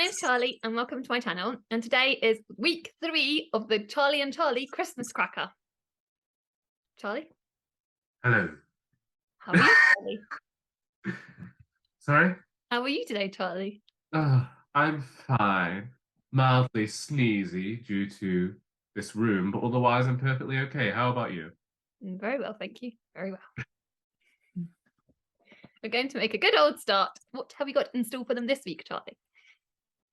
name's Charlie and welcome to my channel. And today is week 3 of the Charlie and Charlie Christmas cracker. Charlie? Hello. How are you, Charlie? Sorry? How are you today, Charlie? I'm fine. Mildly sneezy due to this room, but otherwise I'm perfectly okay. How about you? Very well, thank you. Very well. We're going to make a good old start. What have we got in store for them this week, Charlie?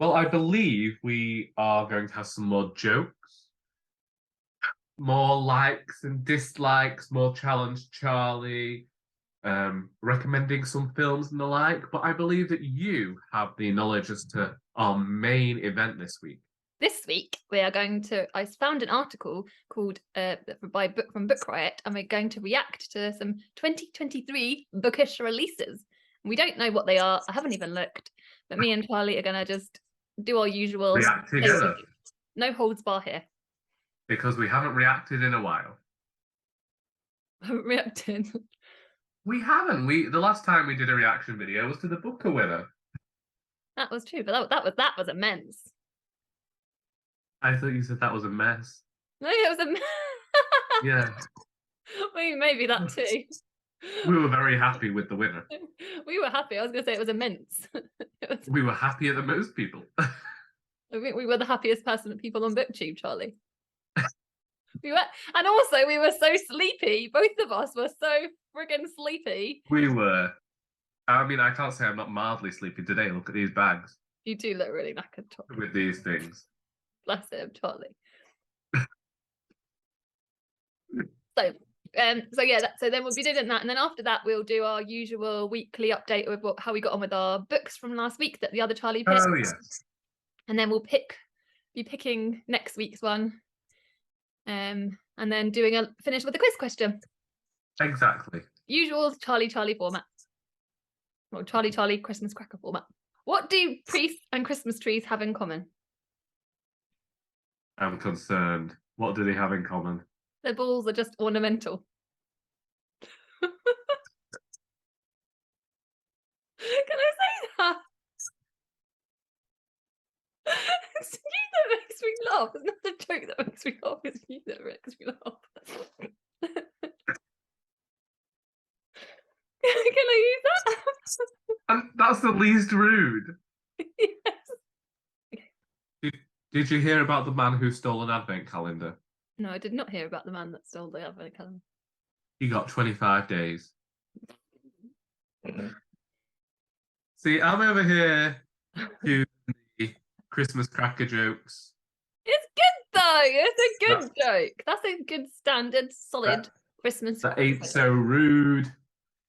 Well, I believe we are going to have some more jokes, more likes and dislikes, more challenge Charlie, recommending some films and the like, but I believe that you have the knowledge as to our main event this week. This week we are going to, I found an article called from Book Riot, and we're going to react to some 2023 bookish releases. We don't know what they are. I haven't even looked, but me and Charlie are going to just do our usual react together. No holds bar here. Because we haven't reacted in a while. Haven't reacted. We haven't. The last time we did a reaction video was to the Booker winner. That was true, but that was immense. I thought you said that was a mess. No, it was a mess. Yeah. Well, maybe that too. We were very happy with the winner. We were happy. I was going to say it was immense. We were happier than most people. I think we were the happiest people on BookTube, Charlie. We were, and also we were so sleepy. Both of us were so friggin' sleepy. We were. I mean, I can't say I'm not mildly sleepy today. Look at these bags. You do look really knackered, Charlie. With these things. Bless him, Charlie. So then we'll be doing that, and then after that we'll do our usual weekly update with how we got on with our books from last week that the other Charlie picked. Oh yes. And then we'll be picking next week's one, and then finish with a quiz question. Exactly. Usual Charlie format. Well, Charlie Christmas cracker format. What do priests and Christmas trees have in common? I'm concerned. What do they have in common? Their balls are just ornamental. Can I say that? It's you that makes me laugh. It's not the joke that makes me laugh. It's you that makes me laugh. Can I use that? That's the least rude. Yes. Did you hear about the man who stole an advent calendar? No, I did not hear about the man that stole the advent calendar. He got 25 days. See, I'm over here doing the Christmas cracker jokes. It's good though. It's a good joke. That's a good standard, solid Christmas. That ain't so rude.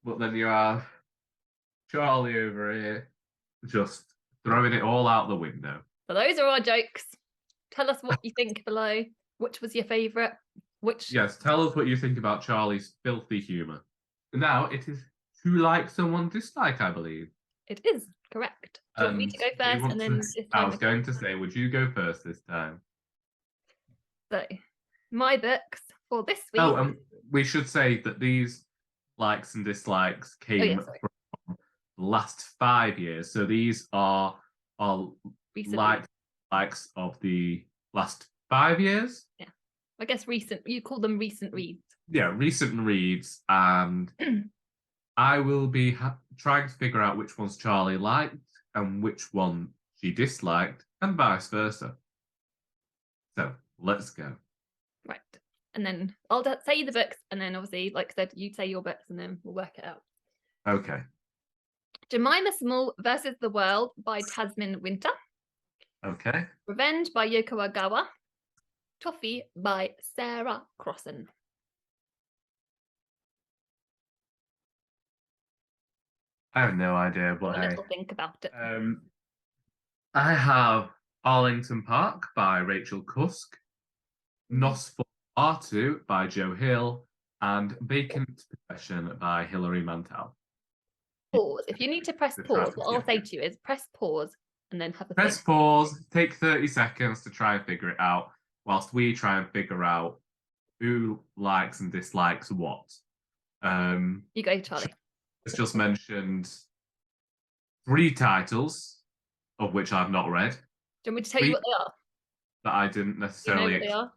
But then you have Charlie over here just throwing it all out the window. So those are our jokes. Tell us what you think below. Which was your favourite? Yes, tell us what you think about Charlie's filthy humour. Now it is who like someone dislike, I believe. It is correct. Do you want me to go first and then this time? I was going to say, would you go first this time? So, my books for this week. Oh, we should say that these likes and dislikes came from the last 5 years. So these are likes of the last 5 years. Yeah, I guess recent. You call them recent reads. Yeah, recent reads, and I will be trying to figure out which ones Charlie liked and which one she disliked, and vice versa. So let's go. Right, and then I'll say the books, and then obviously, like I said, you say your books, and then we'll work it out. Okay. Jemima Small versus the World by Tasmin Winter. Okay. Revenge by Yoko Agawa. Toffee by Sarah Crossan. I have no idea, but hey, think about it. I have Arlington Park by Rachel Cusk, Nosferatu by Joe Hill, and Vacant Possession by Hilary Mantel. Pause. If you need to press pause, what I'll say to you is press pause and then have a press pause, take 30 seconds to try and figure it out, whilst we try and figure out who likes and dislikes what. You go, Charlie. It's just mentioned 3 titles of which I've not read. Do you want me to tell you what they are? That I didn't Do you know necessarily. what they are?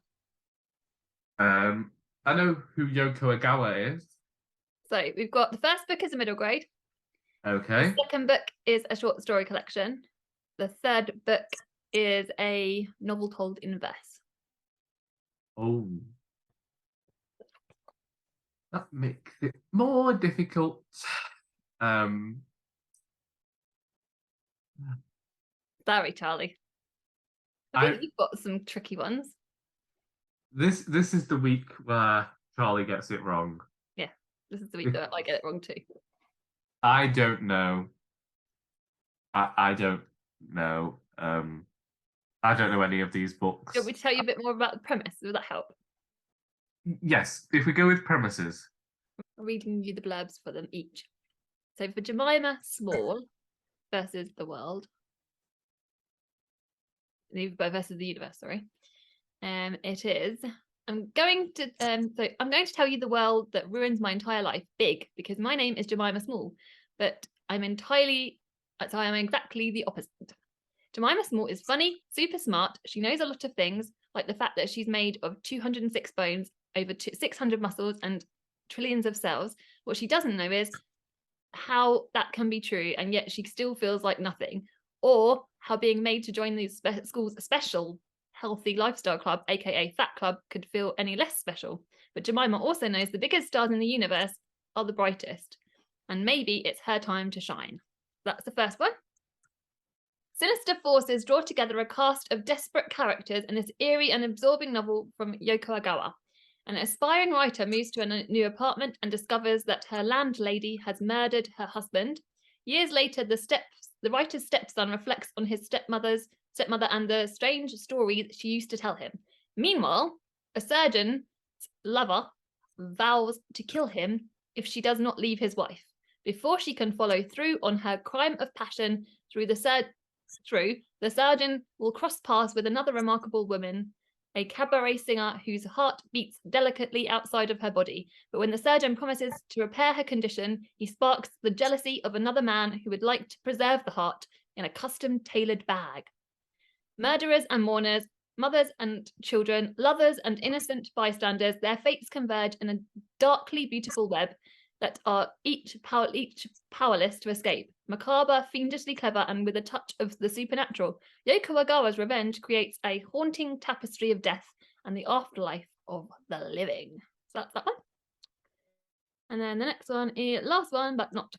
I know who Yoko Agawa is. So we've got the first book is a middle grade. Okay. The second book is a short story collection. The third book is a novel told in verse. Oh. That makes it more difficult. Sorry, Charlie. I think you've got some tricky ones. This is the week where Charlie gets it wrong. Yeah, this is the week that I get it wrong too. I don't know. I don't know. I don't know any of these books. Do you want me to tell you a bit more about the premise? Would that help? Yes, if we go with premises. I'm reading you the blurbs for them each. So for Jemima Small versus the world, versus the universe, sorry. It is. I'm going to tell you the world that ruins my entire life, big, because my name is Jemima Small, but I'm exactly the opposite. Jemima Small is funny, super smart. She knows a lot of things, like the fact that she's made of 206 bones, over 600 muscles, and trillions of cells. What she doesn't know is how that can be true, and yet she still feels like nothing, or how being made to join the school's special healthy lifestyle club, aka Fat Club, could feel any less special. But Jemima also knows the biggest stars in the universe are the brightest, and maybe it's her time to shine. That's the first one. Sinister forces draw together a cast of desperate characters in this eerie and absorbing novel from Yoko Agawa. An aspiring writer moves to a new apartment and discovers that her landlady has murdered her husband. Years later, the writer's stepson reflects on his stepmother and the strange stories she used to tell him. Meanwhile, a surgeon's lover vows to kill him if she does not leave his wife. Before she can follow through on her crime of passion, the surgeon will cross paths with another remarkable woman, a cabaret singer whose heart beats delicately outside of her body. But when the surgeon promises to repair her condition, he sparks the jealousy of another man who would like to preserve the heart in a custom-tailored bag. Murderers and mourners, mothers and children, lovers and innocent bystanders, their fates converge in a darkly beautiful web that are each powerless to escape. Macabre, fiendishly clever, and with a touch of the supernatural, Yoko Agawa's revenge creates a haunting tapestry of death and the afterlife of the living. So that's that one. And then the next one, last one, but not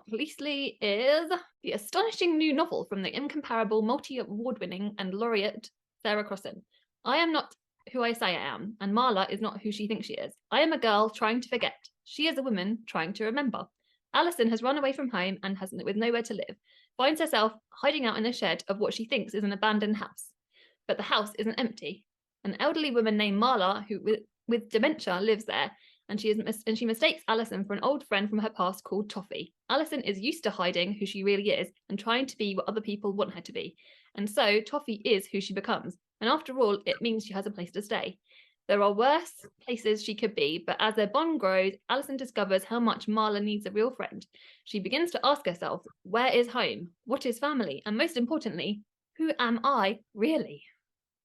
leastly, is the astonishing new novel from the incomparable multi-award-winning and laureate Sarah Crossan. I am not who I say I am, and Marla is not who she thinks she is. I am a girl trying to forget. She is a woman trying to remember. Alison has run away from home and with nowhere to live, finds herself hiding out in a shed of what she thinks is an abandoned house. But the house isn't empty. An elderly woman named Marla, who with dementia, lives there, and she mistakes Alison for an old friend from her past called Toffee. Alison is used to hiding who she really is and trying to be what other people want her to be. And so Toffee is who she becomes. And after all, it means she has a place to stay. There are worse places she could be, but as their bond grows, Alison discovers how much Marla needs a real friend. She begins to ask herself, where is home? What is family? And most importantly, who am I really?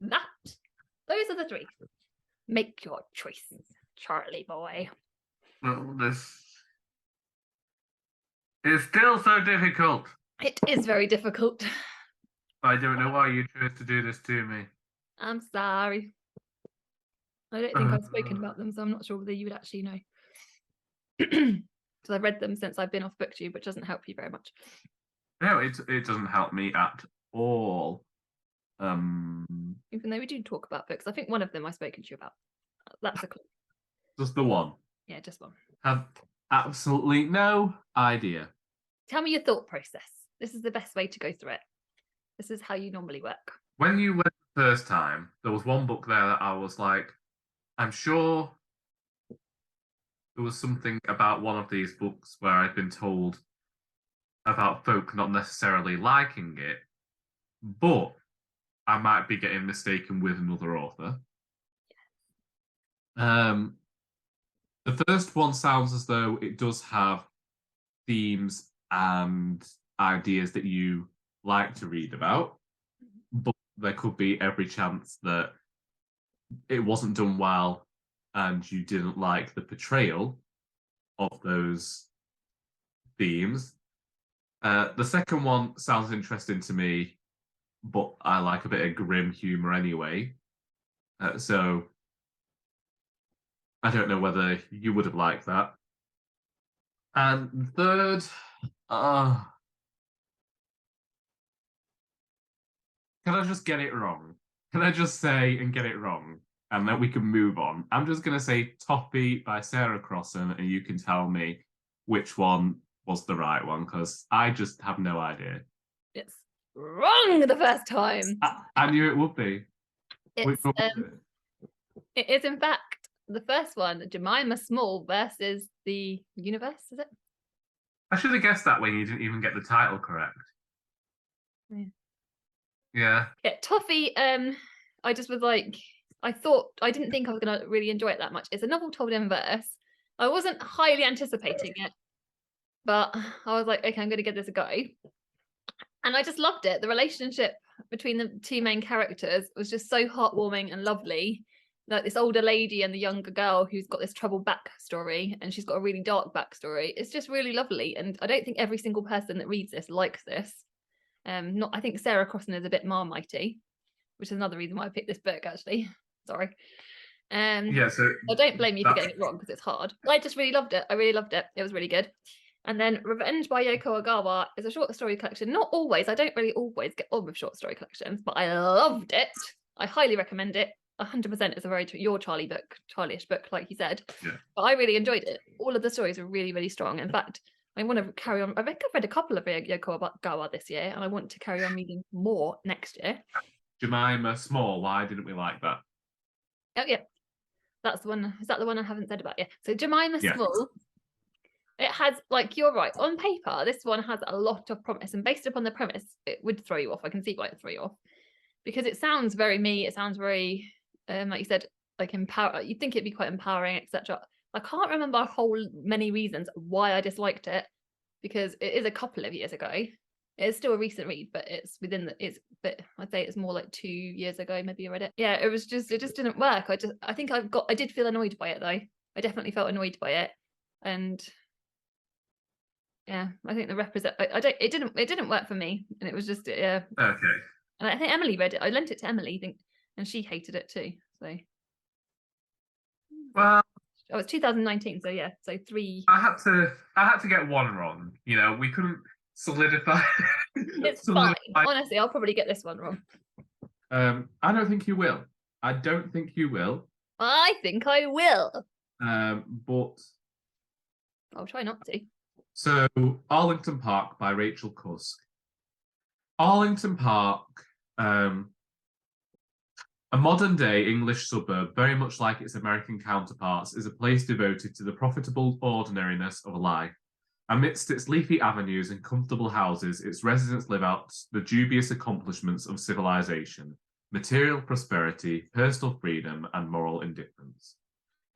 Those are the three. Make your choices, Charlie boy. Well, this is still so difficult. It is very difficult. I don't know why you chose to do this to me. I'm sorry. I don't think I've spoken about them, so I'm not sure whether you would actually know. Because I've read them since I've been off BookTube, which doesn't help you very much. No, it doesn't help me at all. Even though we do talk about books, I think one of them I've spoken to you about. That's a clue. Just the one. Yeah, just one. Have absolutely no idea. Tell me your thought process. This is the best way to go through it. This is how you normally work. When you went the first time, there was one book there that I was like, I'm sure there was something about one of these books where I'd been told about folk not necessarily liking it, but I might be getting mistaken with another author. The first one sounds as though it does have themes and ideas that you like to read about, but there could be every chance that it wasn't done well and you didn't like the portrayal of those themes. The second one sounds interesting to me, but I like a bit of grim humor anyway. So I don't know whether you would have liked that. And third, can I just get it wrong? Can I just say and get it wrong? And then we can move on. I'm just going to say Toffee by Sarah Crossan, and you can tell me which one was the right one, because I just have no idea. It's wrong the first time. I knew it would be. It's, it is, in fact, the first one, Jemima Small versus the Universe, is it? I should have guessed that when you didn't even get the title correct. Yeah. Yeah, Toffee, I just was like, I didn't think I was going to really enjoy it that much. It's a novel told in verse. I wasn't highly anticipating it, but I was like, okay, I'm going to give this a go. And I just loved it. The relationship between the two main characters was just so heartwarming and lovely. Like this older lady and the younger girl who's got this troubled backstory, and she's got a really dark backstory. It's just really lovely. And I don't think every single person that reads this likes this. I think Sarah Crossan is a bit Marmitey, which is another reason why I picked this book, actually. Sorry. Yeah, so I don't blame you for getting it wrong, because it's hard. I just really loved it. I really loved it. It was really good. And then Revenge by Yoko Ogawa is a short story collection. Not always. I don't really always get on with short story collections, but I loved it. I highly recommend it. 100%. It's a very your Charlie-ish book, like you said. Yeah. But I really enjoyed it. All of the stories are really, really strong. In fact, I want to carry on. I think I've read a couple of Yoko Ogawa this year, and I want to carry on reading more next year. Jemima Small, why didn't we like that? Oh, yeah. That's the one. Is that the one I haven't said about yet? So Jemima Small, it has, like, you're right, on paper, this one has a lot of promise, and based upon the premise, it would throw you off. I can see why it would throw you off, because it sounds very me. It sounds very, like you said, like empower. You'd think it'd be quite empowering, etc. I can't remember many reasons why I disliked it, because it is a couple of years ago. It's still a recent read, but it's but I'd say it's more like 2 years ago, maybe I read it. Yeah, it just didn't work. I did feel annoyed by it, though. I definitely felt annoyed by it. And yeah, I think it didn't work for me. And it was just, yeah. Okay. And I think Emily read it. I lent it to Emily, and she hated it too. So well, oh, it's 2019, so yeah, so 3. I had to get one wrong. You know, we couldn't solidify. It's fine. Honestly, I'll probably get this one wrong. I don't think you will. I don't think you will. I think I will. But I'll try not to. So, Arlington Park by Rachel Cusk. Arlington Park, a modern-day English suburb, very much like its American counterparts, is a place devoted to the profitable ordinariness of life. Amidst its leafy avenues and comfortable houses, its residents live out the dubious accomplishments of civilization, material prosperity, personal freedom, and moral indifference.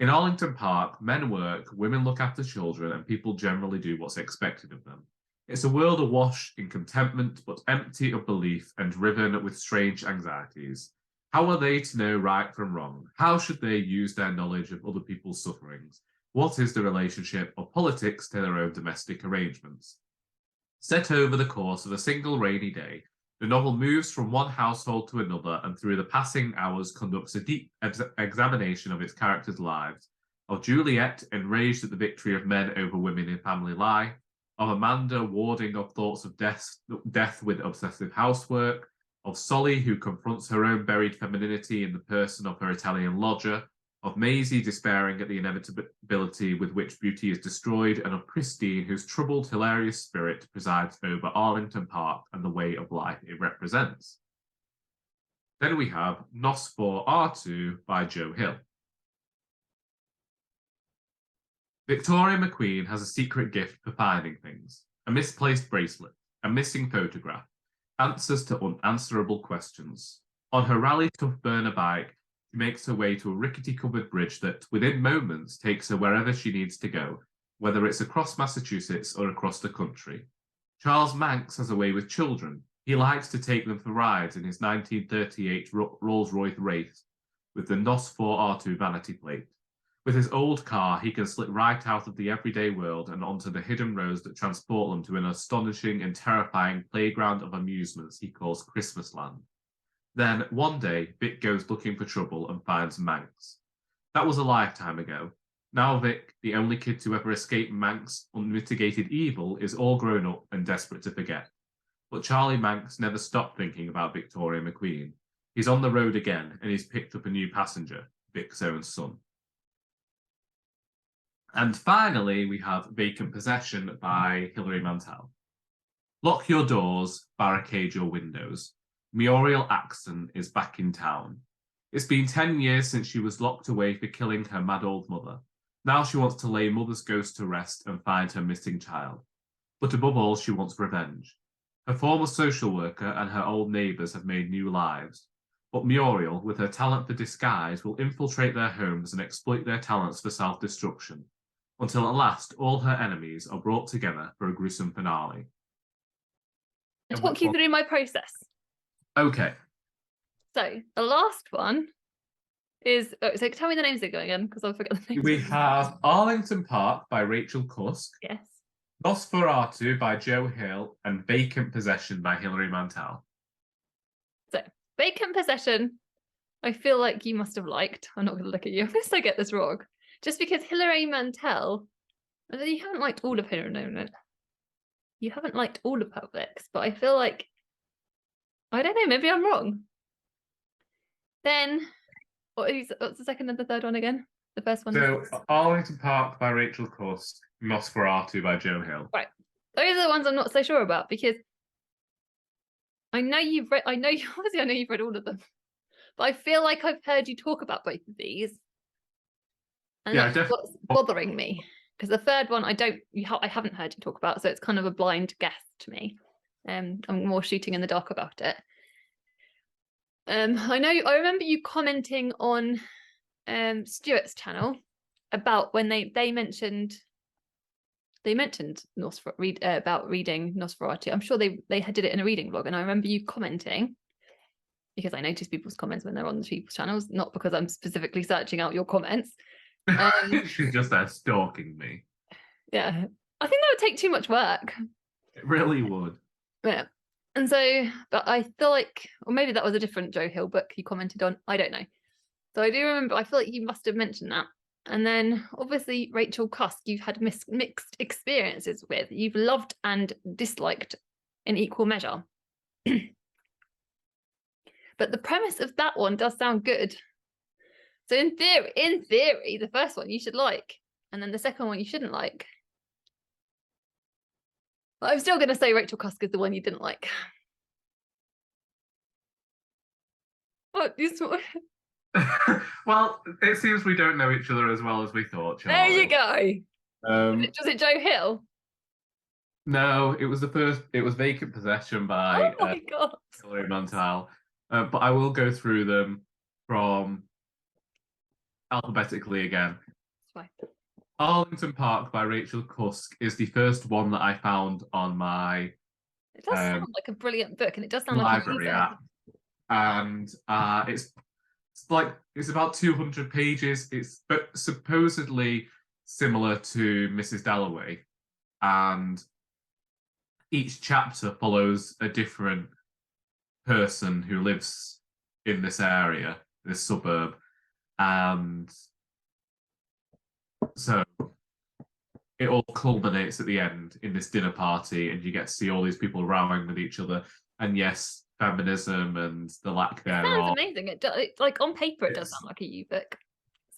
In Arlington Park, men work, women look after children, and people generally do what's expected of them. It's a world awash in contentment, but empty of belief and riven with strange anxieties. How are they to know right from wrong? How should they use their knowledge of other people's sufferings? What is the relationship of politics to their own domestic arrangements? Set over the course of a single rainy day, the novel moves from one household to another, and through the passing hours conducts a deep examination of its characters' lives, of Juliet, enraged at the victory of men over women in family life, of Amanda warding off thoughts of death with obsessive housework, of Solly, who confronts her own buried femininity in the person of her Italian lodger, of Maisie despairing at the inevitability with which beauty is destroyed, and of Christine, whose troubled, hilarious spirit presides over Arlington Park and the way of life it represents. Then we have Nos for R2 by Joe Hill. Victoria McQueen has a secret gift for finding things: a misplaced bracelet, a missing photograph, answers to unanswerable questions. On her rally tough burner bike, she makes her way to a rickety-covered bridge that, within moments, takes her wherever she needs to go, whether it's across Massachusetts or across the country. Charles Manx has a way with children, He liked to take them for rides in his 1938 Rolls-Royce Wraith with the NOS 4R2 vanity plate. With his old car, he can slip right out of the everyday world and onto the hidden roads that transport them to an astonishing and terrifying playground of amusements he calls Christmasland. Then, one day, Vic goes looking for trouble and finds Manx. That was a lifetime ago. Now Vic, the only kid to ever escape Manx unmitigated evil, is all grown up and desperate to forget. But Charlie Manx never stopped thinking about Victoria McQueen. He's on the road again, and he's picked up a new passenger, Vic's own son. And finally, we have Vacant Possession by Hilary Mantel. Lock your doors, barricade your windows. Muriel Axton is back in town. It's been 10 years since she was locked away for killing her mad old mother. Now she wants to lay mother's ghost to rest and find her missing child. But above all, she wants revenge. Her former social worker and her old neighbours have made new lives. But Muriel, with her talent for disguise, will infiltrate their homes and exploit their talents for self-destruction, until at last all her enemies are brought together for a gruesome finale. I'll talk you through my process. Okay. So the last one is, so tell me the names again, because I'll forget the names. We have Arlington Park by Rachel Cusk. Yes. Nosferatu by Joe Hill and Vacant Possession by Hilary Mantel. So, Vacant Possession, I feel like you must have liked. I'm not going to look at you unless I get this wrong. Just because Hilary Mantel, you haven't liked all of her, no. You haven't liked all of her books, but I feel like, I don't know, maybe I'm wrong. Then, what's the second and the third one again? The first one. So, Arlington Park by Rachel Cusk, Nosferatu by Joe Hill. Right. Those are the ones I'm not so sure about because I know you've read, I know you've read all of them, but I feel like I've heard you talk about both of these. And yeah, that's what's bothering me. Because the third one I haven't heard you talk about, so it's kind of a blind guess to me. I'm more shooting in the dark about it. I remember you commenting on Stuart's channel about when they mentioned about reading Nosferatu. I'm sure they did it in a reading vlog, and I remember you commenting, because I notice people's comments when they're on the people's channels, not because I'm specifically searching out your comments. She's just there stalking me. Yeah, I think that would take too much work. It really would. Yeah. And so, but I feel like, or maybe that was a different Joe Hill book you commented on. I don't know. So I do remember, I feel like you must have mentioned that. And then obviously Rachel Cusk, you've had mixed experiences with. You've loved and disliked in equal measure. But the premise of that one does sound good. So in theory, the first one you should like, and then the second one you shouldn't like. But I'm still going to say Rachel Cusk is the one you didn't like. What? Well, it seems we don't know each other as well as we thought, There Charlie. you go. Was it Joe Hill? No, it was Vacant Possession by oh my God. Hilary Mantel. But I will go through them from alphabetically again. That's fine. Arlington Park by Rachel Cusk is the first one that I found on my It does sound like a brilliant book, and it does sound like library app. And it's about 200 pages. It's supposedly similar to Mrs. Dalloway, and each chapter follows a different person who lives in this area, this suburb, and so it all culminates at the end in this dinner party, and you get to see all these people rowing with each other. And yes, feminism and the lack thereof. Sounds amazing. It like on paper, it does sound like a U book.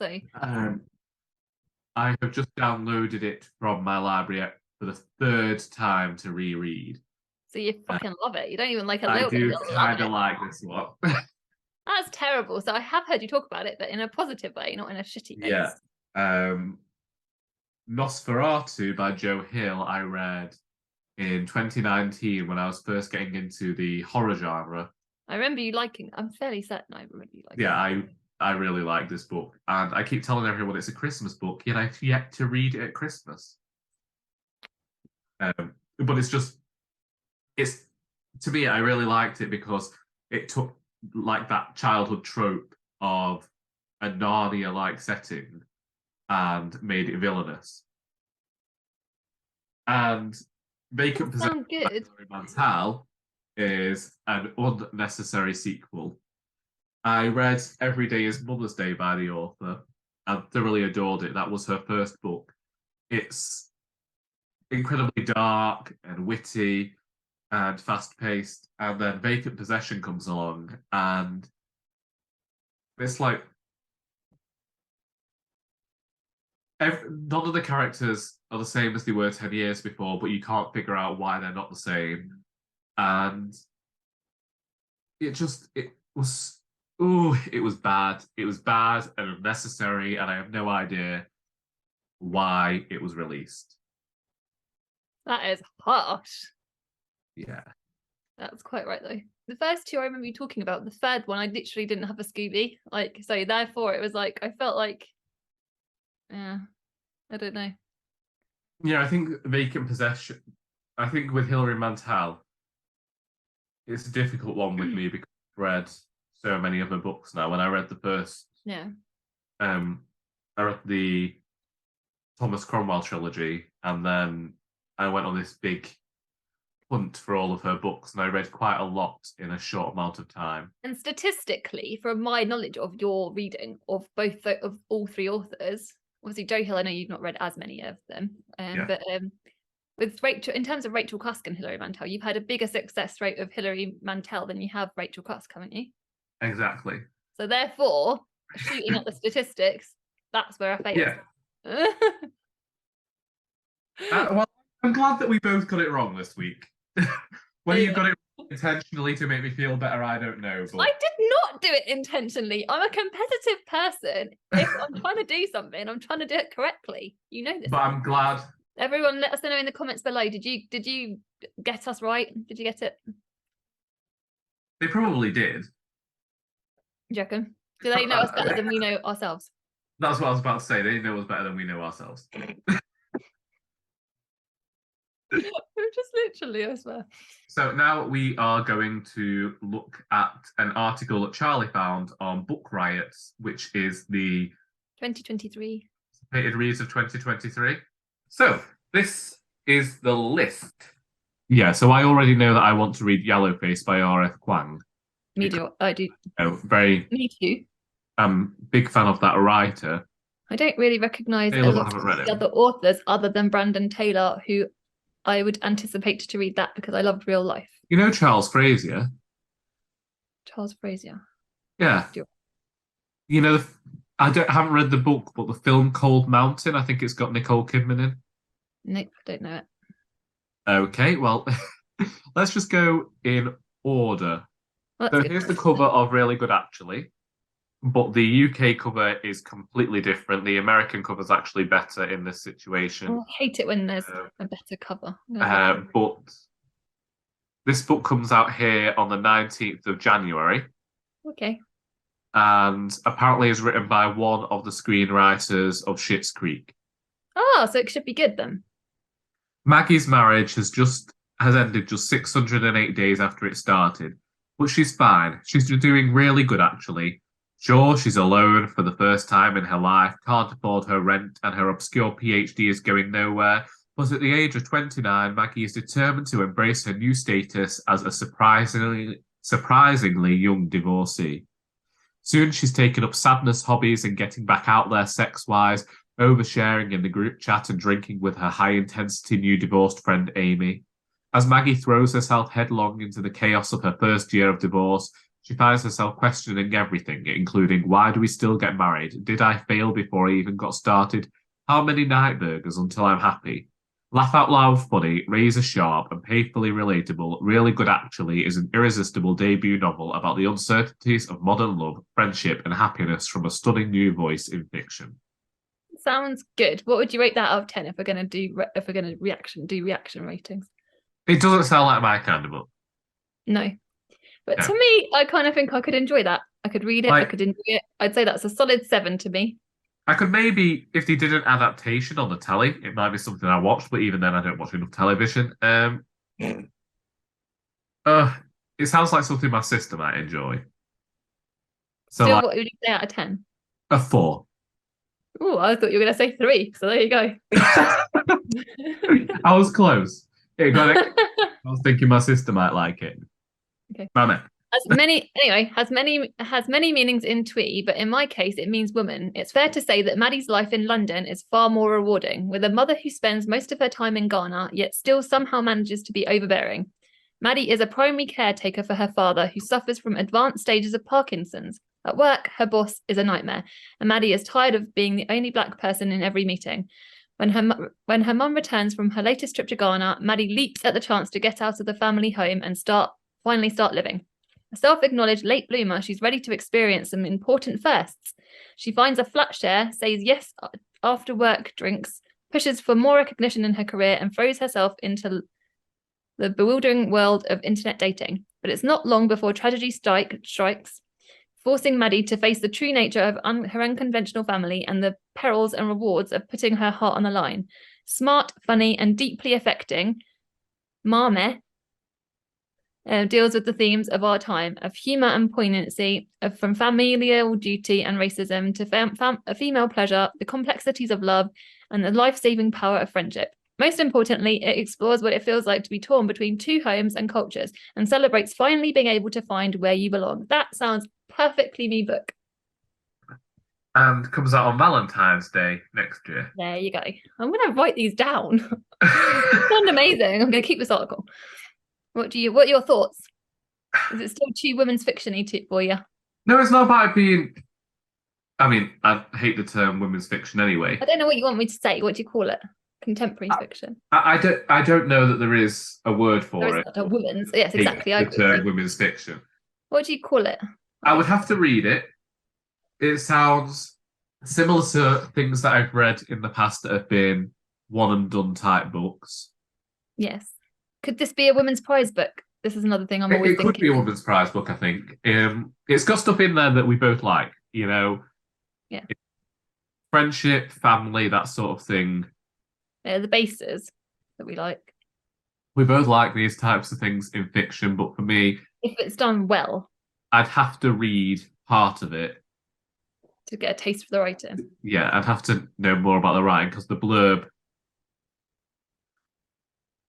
So I have just downloaded it from my library app for the third time to reread. So you fucking love it. You don't even like a I little bit. do kind of like this one. That's terrible. So I have heard you talk about it, but in a positive way, not in a shitty way. Yeah. Nosferatu by Joe Hill I read in 2019 when I was first getting into the horror genre. I remember you liking. I'm fairly certain I remember you liking. Yeah, I really like this book, and I keep telling everyone it's a Christmas book, yet I've yet to read it at Christmas. But it's to me, I really liked it because it took like that childhood trope of a Narnia-like setting and made it villainous. And Vacant Possession Sound good. by Mantel is an unnecessary sequel. I read Every Day is Mother's Day by the author and thoroughly adored it. That was her first book. It's incredibly dark and witty and fast-paced, and then Vacant Possession comes along, and it's like none of the characters are the same as they were 10 years before, but you can't figure out why they're not the same. And it was it was bad. It was bad and unnecessary, and I have no idea why it was released. That is harsh. Yeah. That's quite right though. The first two I remember you talking about. The third one I literally didn't have a Scooby. Like, so therefore it was like I felt like, yeah, I don't know. Yeah, I think Vacant Possession. I think with Hilary Mantel, it's a difficult one with me because I've read so many of her books now. When I read the first, Yeah. I read the Thomas Cromwell trilogy, and then I went on this big hunt for all of her books, and I read quite a lot in a short amount of time. And statistically, from my knowledge of your reading of of all three authors, obviously Joe Hill, I know you've not read as many of them, but with Rachel, in terms of Rachel Cusk and Hilary Mantel, you've had a bigger success rate of Hilary Mantel than you have Rachel Cusk, haven't you? Exactly. So therefore, shooting at the statistics, that's where I failed. Yeah. Well, I'm glad that we both got it wrong this week. Whether you got it intentionally to make me feel better, I don't know. But I did not do it intentionally. I'm a competitive person. If I'm trying to do something, I'm trying to do it correctly. You know this. But I'm glad. Everyone, let us know in the comments below. Did you get us right? Did you get it? They probably did. Do you reckon? Do they know us better than we know ourselves? That's what I was about to say. They know us better than we know ourselves. Just literally, I swear. So now we are going to look at an article that Charlie found on Book Riots, which is the 2023 anticipated reads of 2023. So this is the list. Yeah, so I already know that I want to read Yellowface by R.F. Kuang. Me too. I do. Oh, very. Me too. I'm big fan of that writer. I don't really recognise a lot of the other authors other than Brandon Taylor, who I would anticipate to read that because I loved Real Life. You know Charles Frazier? Charles Frazier. Yeah. You know, haven't read the book, but the film Cold Mountain, I think it's got Nicole Kidman in. Nope, I don't know it. Okay, well, let's just go in order. So here's the cover of Really Good Actually, but the UK cover is completely different. The American cover is actually better in this situation. I hate it when there's a better cover. But this book comes out here on the 19th of January. Okay. And apparently is written by one of the screenwriters of Schitt's Creek. Oh, so it should be good then. Maggie's marriage has ended just 608 days after it started, but she's fine. She's doing really good, actually. Sure, she's alone for the first time in her life, can't afford her rent, and her obscure PhD is going nowhere. But at the age of 29, Maggie is determined to embrace her new status as a surprisingly young divorcee. Soon she's taken up sadness hobbies and getting back out there sex-wise, oversharing in the group chat and drinking with her high-intensity new divorced friend Amy. As Maggie throws herself headlong into the chaos of her first year of divorce, she finds herself questioning everything, including why do we still get married? Did I fail before I even got started? How many night burgers until I'm happy? Laugh out loud funny, razor sharp, and painfully relatable, Really Good Actually is an irresistible debut novel about the uncertainties of modern love, friendship, and happiness from a stunning new voice in fiction. Sounds good. What would you rate that out of 10 if we're going to do reaction ratings? It doesn't sound like my kind of book. No. But to me, I kind of think I could enjoy that. I could read it, I could enjoy it. I'd say that's a solid 7 to me. I could maybe, if they did an adaptation on the telly, it might be something I watched, but even then I don't watch enough television. I It sounds like something my sister might enjoy. So Still, like what would you say out of 10? a 4. Oh, I thought you were going to say 3. So there you go. I was close. It got it. I was thinking my sister might like it. Okay. Mamma. Has many meanings in Twee, but in my case, it means woman. It's fair to say that Maddie's life in London is far more rewarding, with a mother who spends most of her time in Ghana, yet still somehow manages to be overbearing. Maddie is a primary caretaker for her father, who suffers from advanced stages of Parkinson's. At work, her boss is a nightmare, and Maddie is tired of being the only black person in every meeting. When her mum returns from her latest trip to Ghana, Maddie leaps at the chance to get out of the family home and finally start living. A self-acknowledged late bloomer, she's ready to experience some important firsts. She finds a flat share, says yes after work drinks, pushes for more recognition in her career, and throws herself into the bewildering world of internet dating. But it's not long before tragedy strikes, forcing Maddie to face the true nature of her unconventional family and the perils and rewards of putting her heart on the line. Smart, funny, and deeply affecting, Mame deals with the themes of our time, of humour and poignancy, from familial duty and racism to female pleasure, the complexities of love, and the life-saving power of friendship. Most importantly, it explores what it feels like to be torn between two homes and cultures and celebrates finally being able to find where you belong. That sounds perfectly me book. And comes out on Valentine's Day next year. There you go. I'm going to write these down. Sounds amazing. I'm going to keep this article. What are your thoughts? Is it still too women's fiction-y for you? No, it's not about being. I mean, I hate the term women's fiction anyway. I don't know what you want me to say. What do you call it? Contemporary fiction. I don't know that there is a word for There is it. not a women's. Yes, exactly. I The term women's fiction. What do you call it? I would have to read it. It sounds similar to things that I've read in the past that have been one and done type books. Yes. Could this be a women's prize book? This is another thing I'm always thinking. It could be a women's prize book, I think. It's got stuff in there that we both like, you know. Yeah. Friendship, family, that sort of thing. They're the bases that we like. We both like these types of things in fiction, but for me, if it's done well, I'd have to read part of it to get a taste for the writing. Yeah, I'd have to know more about the writing because the blurb,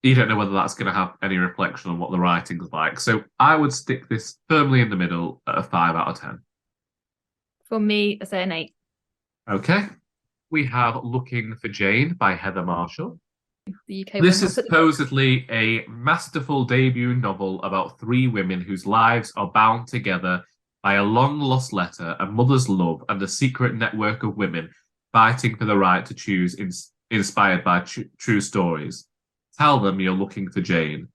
you don't know whether that's going to have any reflection on what the writing's like. So I would stick this firmly in the middle at a 5 out of 10. For me, I say an 8. Okay. We have Looking for Jane by Heather Marshall. The UK This is supposedly a masterful debut novel about 3 women whose lives are bound together by a long-lost letter, a mother's love, and a secret network of women fighting for the right to choose inspired by true stories. Tell them you're looking for Jane.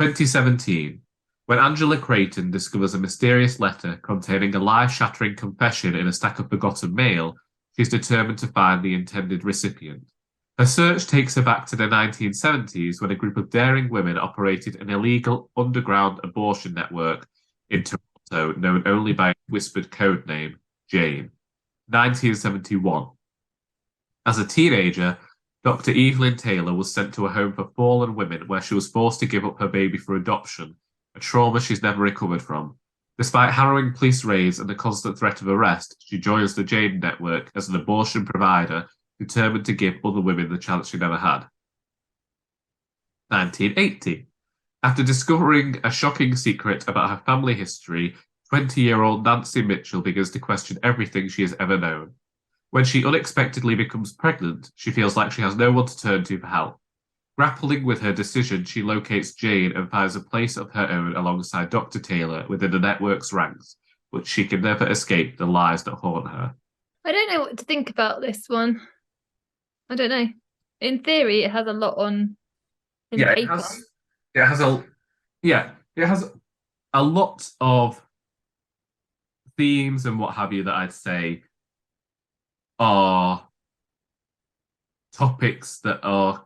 2017. When Angela Creighton discovers a mysterious letter containing a life-shattering confession in a stack of forgotten mail, she's determined to find the intended recipient. Her search takes her back to the 1970s when a group of daring women operated an illegal underground abortion network in Toronto known only by a whispered code name, Jane. 1971. As a teenager, Dr. Evelyn Taylor was sent to a home for fallen women where she was forced to give up her baby for adoption, a trauma she's never recovered from. Despite harrowing police raids and the constant threat of arrest, she joins the Jane Network as an abortion provider determined to give other women the chance she never had. 1980. After discovering a shocking secret about her family history, 20-year-old Nancy Mitchell begins to question everything she has ever known. When she unexpectedly becomes pregnant, she feels like she has no one to turn to for help. Grappling with her decision, she locates Jane and finds a place of her own alongside Dr. Taylor within the network's ranks, but she can never escape the lies that haunt her. I don't know what to think about this one. I don't know. In theory, it has a lot on paper. It has a lot of themes and what have you that I'd say are topics that are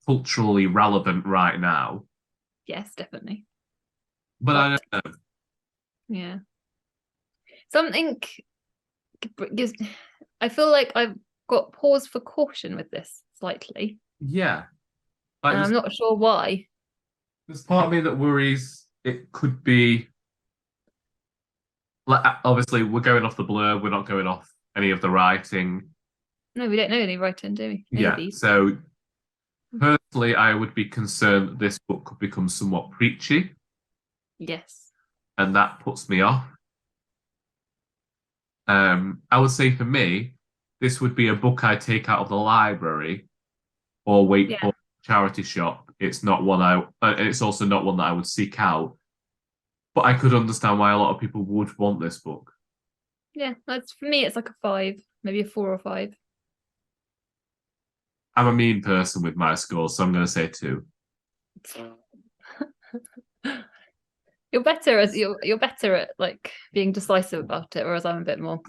culturally relevant right now. Yes, definitely. But I don't know. Yeah. Something gives. I feel like I've got pause for caution with this slightly. Yeah. And I'm not sure why. There's part of me that worries it could be. Obviously, we're going off the blurb. We're not going off any of the writing. No, we don't know any writing, do we? Any of Yeah. these. So personally, I would be concerned that this book could become somewhat preachy, Yes. and that puts me off. I would say for me, this would be a book I take out of the library or wait Yeah. for a charity shop. It's not one it's also not one that I would seek out. But I could understand why a lot of people would want this book. Yeah. That's for me. It's like a 5, maybe a 4 or 5. I'm a mean person with my scores, so I'm going to say 2. You're better as you're better at like being decisive about it, whereas I'm a bit more.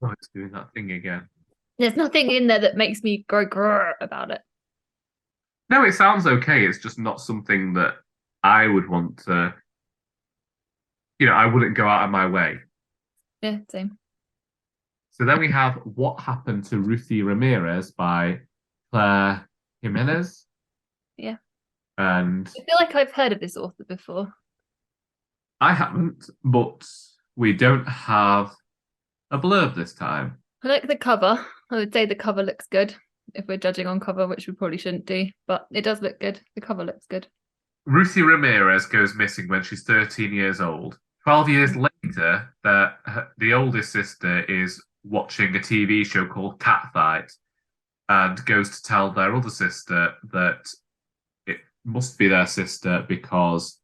Oh, it's doing that thing again. There's nothing in there that makes me go grrr about it. No, it sounds okay. It's just not something that I would want to. I wouldn't go out of my way. Yeah, same. So then we have What Happened to Ruthie Ramirez by Claire Jimenez. Yeah. And I feel like I've heard of this author before. I haven't, but we don't have a blurb this time. I like the cover. I would say the cover looks good if we're judging on cover, which we probably shouldn't do, but it does look good. The cover looks good. Ruthie Ramirez goes missing when she's 13 years old. 12 years later, the oldest sister is watching a TV show called Catfight and goes to tell their other sister that it must be their sister because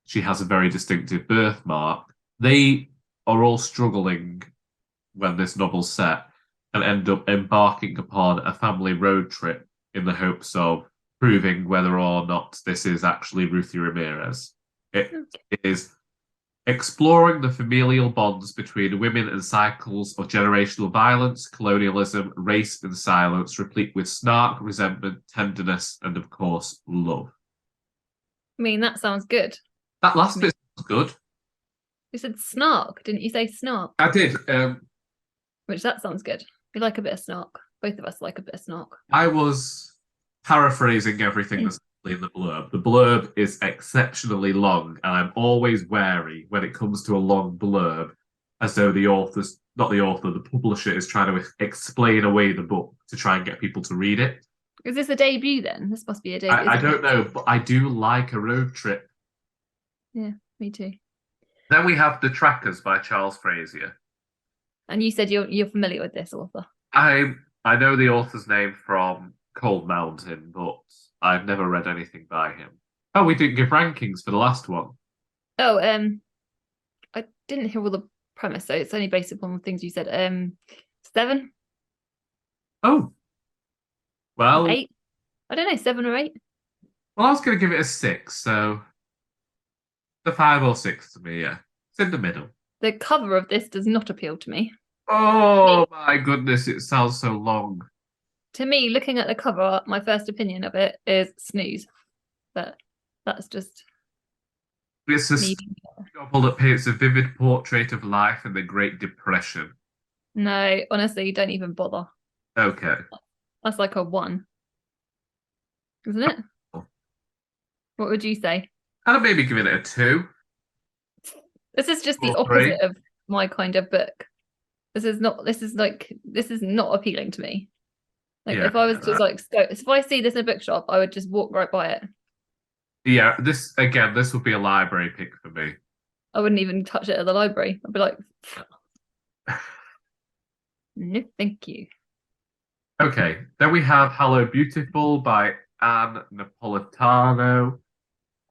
she has a very distinctive birthmark. They are all struggling when this novel's set and end up embarking upon a family road trip in the hopes of proving whether or not this is actually Ruthie Ramirez. It is exploring the familial bonds between women and cycles of generational violence, colonialism, race, and silence, replete with snark, resentment, tenderness, and of course, love. I mean, that sounds good. That last bit sounds good. You said snark, didn't you say snark? I did. Which that sounds good. We like a bit of snark. Both of us like a bit of snark. I was paraphrasing everything that's in the blurb. The blurb is exceptionally long, and I'm always wary when it comes to a long blurb, as though the publisher is trying to explain away the book to try and get people to read it. Is this a debut then? This must be a debut. I don't know, but I do like a road trip. Yeah, me too. Then we have The Trackers by Charles Frazier. And you said you're familiar with this author. I know the author's name from Cold Mountain, but I've never read anything by him. Oh, we didn't give rankings for the last one. Oh, I didn't hear all the premise, so it's only based upon the things you said. 7? Oh. Well, 8? I don't know, 7 or 8? Well, I was going to give it a 6, so the 5 or 6 to me, yeah. It's in the middle. The cover of this does not appeal to me. Oh, my goodness, it sounds so long. To me, looking at the cover, my first opinion of it is snooze. But that's just... It's a novel that paints a vivid portrait of life in the Great Depression. No, honestly, don't even bother. Okay. That's like a 1. Isn't it? What would you say? I'd maybe give it a 2. This is just the Or 3. opposite of my kind of book. This is not appealing to me. Like Yeah, if I was just like if I see this in a bookshop, I would just walk right by it. Yeah, this would be a library pick for me. I wouldn't even touch it at the library. I'd be like, no, thank you. Okay, then we have Hello Beautiful by Anne Napolitano.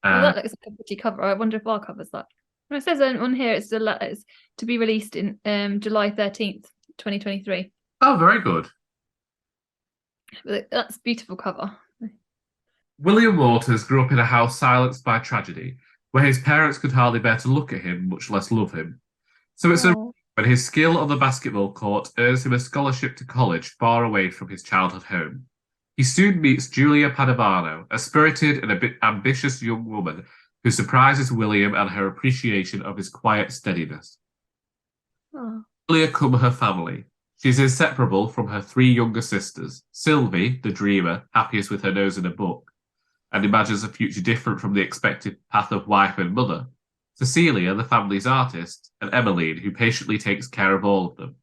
Well, that looks like a pretty cover. I wonder if our covers that. Well, it says on here it's to be released in July 13th, 2023. Oh, very good. That's a beautiful cover. William Waters grew up in a house silenced by tragedy, where his parents could hardly bear to look at him, much less love him. So it's when his skill on the basketball court earns him a scholarship to college far away from his childhood home. He soon meets Julia Padovano, a spirited and a bit ambitious young woman who surprises William and her appreciation of his quiet steadiness. Julia come her family. She is inseparable from her 3 younger sisters, Sylvie, the dreamer, happiest with her nose in a book, and imagines a future different from the expected path of wife and mother. Cecilia, the family's artist, and Emmeline, who patiently takes care of all of them.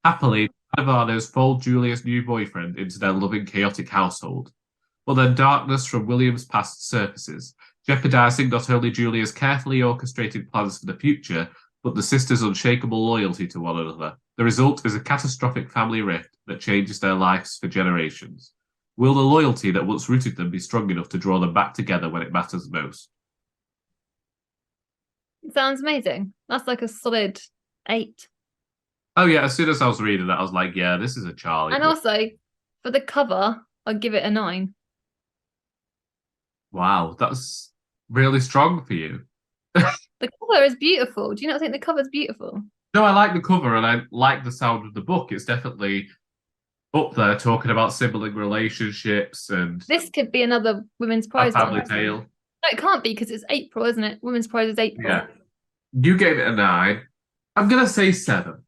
Happily, the Ivanos fold Julia's new boyfriend into their loving, chaotic household. But then darkness from William's past surfaces, jeopardizing not only Julia's carefully orchestrated plans for the future, but the sisters' unshakable loyalty to one another. The result is a catastrophic family rift that changes their lives for generations. Will the loyalty that once rooted them be strong enough to draw them back together when it matters most? Sounds amazing. That's like a solid 8. Oh yeah, as soon as I was reading that, I was like, yeah, this is a Charlie And book. also, for the cover, I'd give it a 9. Wow, that's really strong for you. The cover is beautiful. Do you not think the cover's beautiful? No, I like the cover and I like the sound of the book. It's definitely up there talking about sibling relationships and This could be another Women's a Prize family one. tale. No, it can't be because it's April, isn't it? Women's Prize is April. Yeah. You gave it a 9. I'm going to say 7.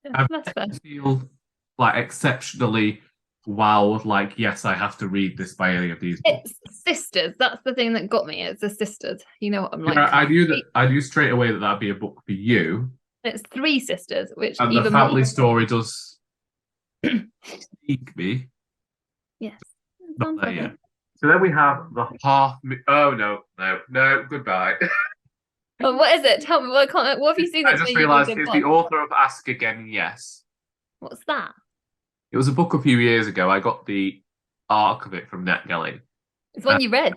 That's fair. I feel like exceptionally wowed, like, yes, I have to read this by any of these books. It's sisters. That's the thing that got me. It's the sisters. You know what I'm like. Yeah, I knew straight away that that'd be a book for you. It's 3 sisters, which And even the family more... story does speak me. Yes. Not there yet. So then we have the half. Oh no! Goodbye. Oh, what is it? Tell me. What have you seen? I just realised it's the author of Ask Again, Yes. What's that? It was a book a few years ago. I got the arc of it from NetGalley. It's one you read.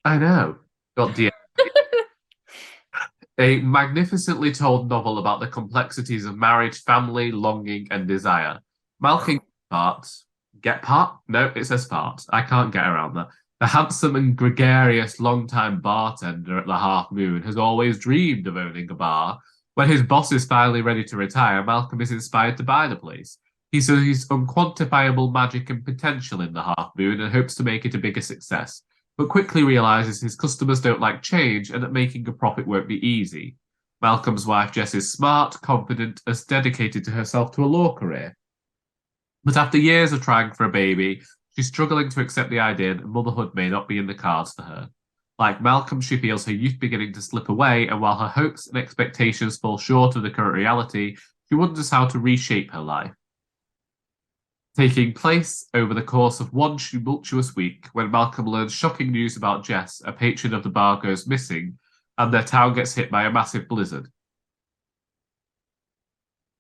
I know. Got the a magnificently told novel about the complexities of marriage, family, longing, and desire. Malcolm parts. Get part? No, it says part. I can't get around that. The handsome and gregarious long-time bartender at the Half Moon has always dreamed of owning a bar. When his boss is finally ready to retire, Malcolm is inspired to buy the place. He sees unquantifiable magic and potential in the Half Moon and hopes to make it a bigger success, but quickly realizes his customers don't like change and that making a profit won't be easy. Malcolm's wife, Jess, is smart, confident, as dedicated to herself to a law career. But after years of trying for a baby, she's struggling to accept the idea that motherhood may not be in the cards for her. Like Malcolm, she feels her youth beginning to slip away, and while her hopes and expectations fall short of the current reality, she wonders how to reshape her life. Taking place over the course of one tumultuous week, when Malcolm learns shocking news about Jess, a patron of the bar, goes missing, and their town gets hit by a massive blizzard.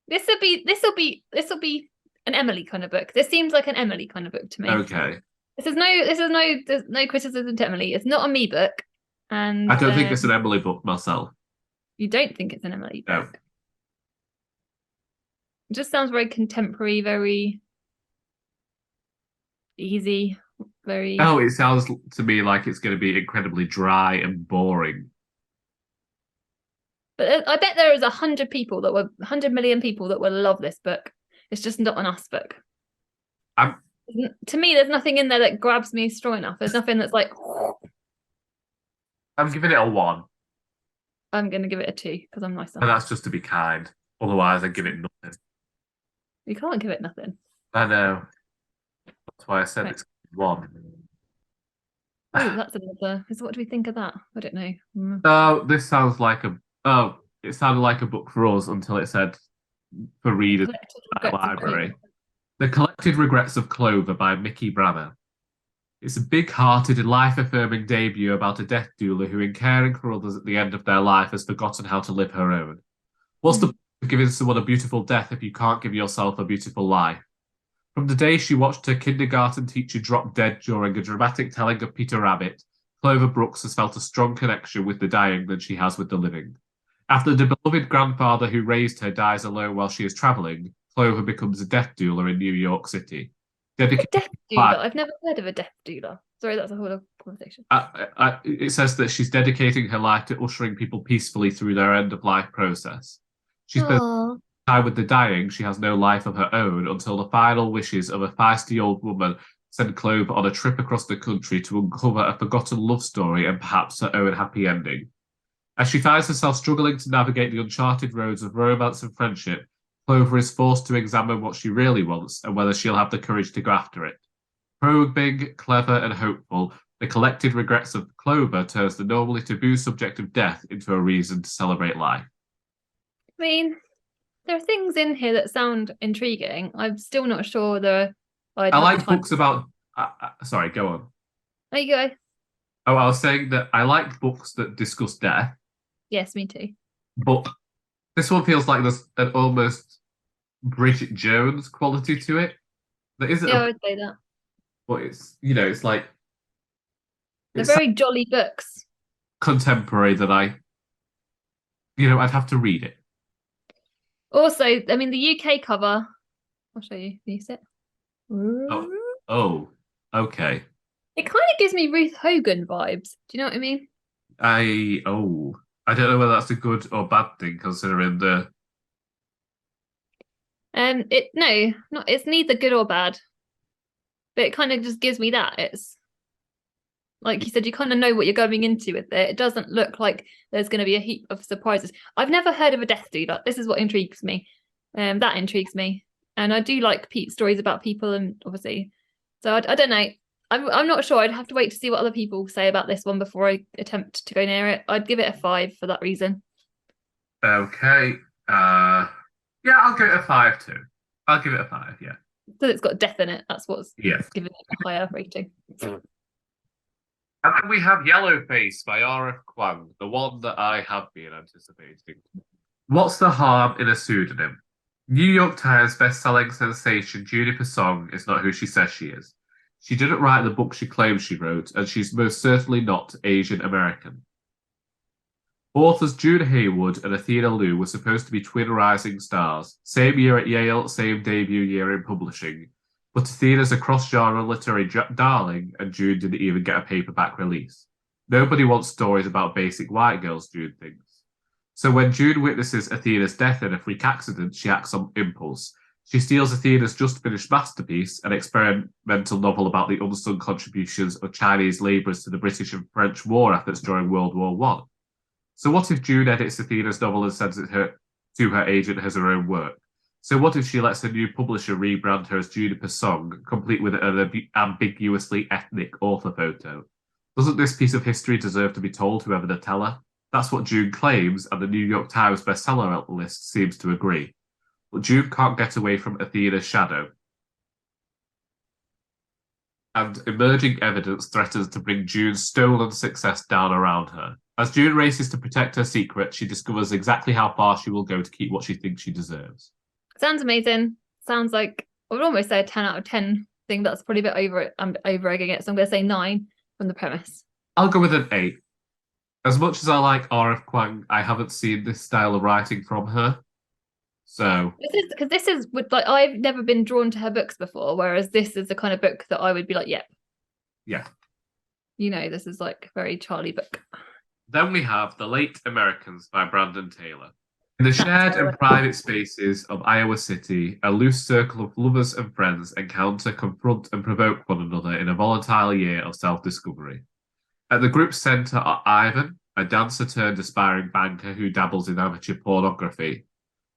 This will be an Emily kind of book. This seems like an Emily kind of book to me. Okay. There's no criticism to Emily. It's not a me book, and I don't think it's an Emily book myself. You don't think it's an Emily book? No. It just sounds very contemporary, very easy, very... Oh, it sounds to me like it's going to be incredibly dry and boring. But I bet there is 100 million people that will love this book. It's just not an us book. To me, there's nothing in there that grabs me strong enough. There's nothing that's like... I'm giving it a 1. I'm going to give it a 2 because I'm nice. And that's just to be kind. Otherwise, I'd give it nothing. You can't give it nothing. I know. That's why I said it's 1. Oh, that's another... So what do we think of that? I don't know. Oh, this sounds like a... Oh, it sounded like a book for us until it said for readers at the library. The Collected Regrets of Clover by Mickey Branner. It's a big-hearted and life-affirming debut about a death doula who, in caring for others at the end of their life, has forgotten how to live her own. What's the point of giving someone a beautiful death if you can't give yourself a beautiful life? From the day she watched her kindergarten teacher drop dead during a dramatic telling of Peter Rabbit, Clover Brooks has felt a strong connection with the dying than she has with the living. After the beloved grandfather who raised her dies alone while she is travelling, Clover becomes a death doula in New York City. A death doula? I've never heard of a death doula. Sorry, that's a whole other conversation. It says that she's dedicating her life to ushering people peacefully through their end-of-life process. She's been time with the dying, she has no life of her own until the final wishes of a feisty old woman send Clover on a trip across the country to uncover a forgotten love story and perhaps her own happy ending. As she finds herself struggling to navigate the uncharted roads of romance and friendship, Clover is forced to examine what she really wants and whether she'll have the courage to go after it. Probing, clever, and hopeful, the collected regrets of Clover turns the normally taboo subject of death into a reason to celebrate life. I mean, there are things in here that sound intriguing. I'm still not sure I'd I have the like time. books about. Sorry, go on. There you go. Oh, I was saying that I like books that discuss death, Yes, me too. but this one feels like there's an almost Bridget Jones quality to it. There isn't Yeah, I a, would say that. but it's like They're it's very jolly books. contemporary that I'd have to read it. Also, I mean, the UK cover. I'll show you. Can you see it? Oh, oh, okay. It kind of gives me Ruth Hogan vibes. Do you know what I mean? I don't know whether that's a good or bad thing considering the. It's neither good or bad, but it kind of just gives me that. It's like you said, you kind of know what you're going into with it. It doesn't look like there's going to be a heap of surprises. I've never heard of a death dealer. This is what intrigues me. That intrigues me, and I do like stories about people, and obviously, so I don't know. I'm not sure. I'd have to wait to see what other people say about this one before I attempt to go near it. I'd give it a 5 for that reason. Okay. Yeah, I'll give it a 5 too. I'll give it a 5. Yeah. So it's got death in it. That's what's Yeah. giving it a higher rating. And then we have Yellowface by R.F Kuang, the one that I have been anticipating. What's the harm in a pseudonym? New York Times best-selling sensation Juniper Song is not who she says she is. She didn't write the book she claims she wrote, and she's most certainly not Asian American. Authors June Haywood and Athena Liu were supposed to be twin rising stars, same year at Yale, same debut year in publishing. But Athena's a cross-genre literary darling, and June didn't even get a paperback release. Nobody wants stories about basic white girls, June thinks. So when June witnesses Athena's death in a freak accident, she acts on impulse. She steals Athena's just-finished masterpiece, an experimental novel about the unsung contributions of Chinese labourers to the British and French war efforts during World War One. So what if June edits Athena's novel and sends it to her agent as her own work? So what if she lets her new publisher rebrand her as Juniper Song, complete with an ambiguously ethnic author photo? Doesn't this piece of history deserve to be told, whoever the teller? That's what June claims, and the New York Times bestseller list seems to agree. But June can't get away from Athena's shadow. And emerging evidence threatens to bring June's stolen success down around her. As June races to protect her secret, she discovers exactly how far she will go to keep what she thinks she deserves. Sounds amazing. Sounds like I would almost say a 10 out of 10 thing. That's probably a bit over it. I'm over egging it. So I'm going to say 9 from the premise. I'll go with an 8. As much as I like R.F Kuang, I haven't seen this style of writing from her. So this is with like I've never been drawn to her books before, whereas this is the kind of book that I would be like, yep. Yeah. This is like a very Charlie book. Then we have The Late Americans by Brandon Taylor. In the shared and private spaces of Iowa City, a loose circle of lovers and friends encounter, confront, and provoke one another in a volatile year of self-discovery. At the group's centre are Ivan, a dancer turned aspiring banker who dabbles in amateur pornography,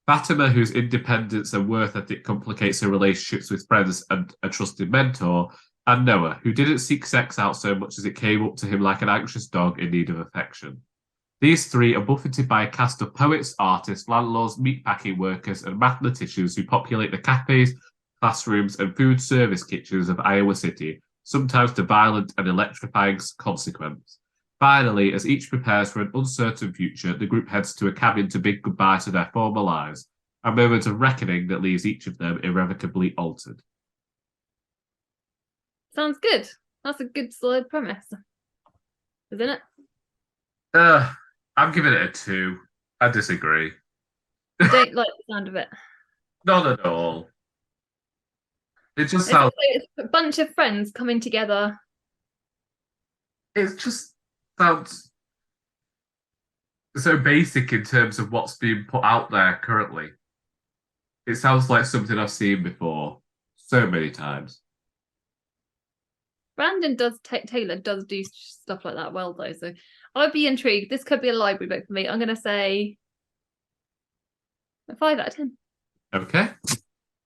Fatima, whose independence and work ethic complicates her relationships with friends and a trusted mentor, and Noah, who didn't seek sex out so much as it came up to him like an anxious dog in need of affection. These three are buffeted by a cast of poets, artists, landlords, meatpacking workers, and mathematicians who populate the cafes, classrooms, and food service kitchens of Iowa City, sometimes to violent and electrifying consequence. Finally, as each prepares for an uncertain future, the group heads to a cabin to bid goodbye to their former lives, a moment of reckoning that leaves each of them irrevocably altered. Sounds good. That's a good solid premise, isn't it? I'm giving it a 2. I disagree. I don't like the sound of it. Not at all. It just sounds. It's a bunch of friends coming together. It just sounds so basic in terms of what's being put out there currently. It sounds like something I've seen before so many times. Brandon Taylor does do stuff like that well though, so I'd be intrigued. This could be a library book for me. I'm going to say a 5 out of 10. Okay.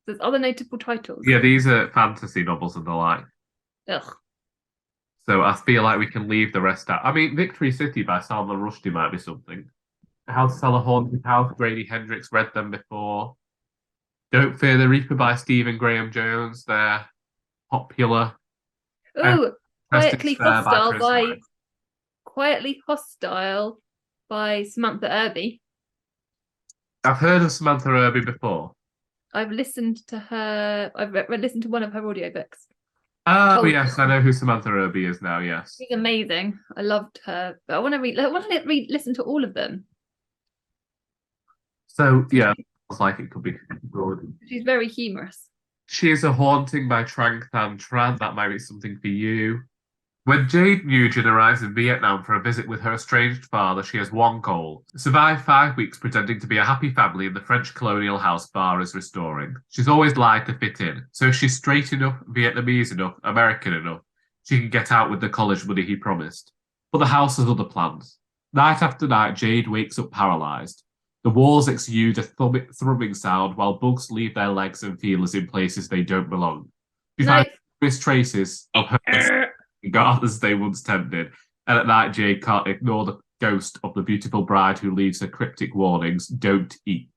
There's other notable titles. Yeah, these are fantasy novels and the like. Ugh. So I feel like we can leave the rest out. I mean, Victory City by Salman Rushdie might be something. How to Sell a Haunted House, Grady Hendrix, read them before. Don't Fear the Reaper by Stephen Graham Jones, they're popular. Oh, Justice Fair by Chris White. Quietly Hostile by Samantha Irby. I've heard of Samantha Irby before. I've listened to her. Listened to one of her audiobooks. Oh, yes, I know who Samantha Irby is now, yes. She's amazing. I loved her. But I want to listen to all of them. So, yeah, it's like it could be good. She's very humorous. She is a Haunting by Trang Than Tran. That might be something for you. When Jade Nugent arrives in Vietnam for a visit with her estranged father, she has one goal: survive 5 weeks pretending to be a happy family in the French colonial house Bar is restoring. She's always lied to fit in, so if she's straight enough, Vietnamese enough, American enough, she can get out with the college money he promised. But the house has other plans. Night after night, Jade wakes up paralysed. The walls exude a thrumming sound while bugs leave their legs and feelers in places they don't belong. She finds traces of her as they once tended, and at night Jade can't ignore the ghost of the beautiful bride who leaves her cryptic warnings, don't eat.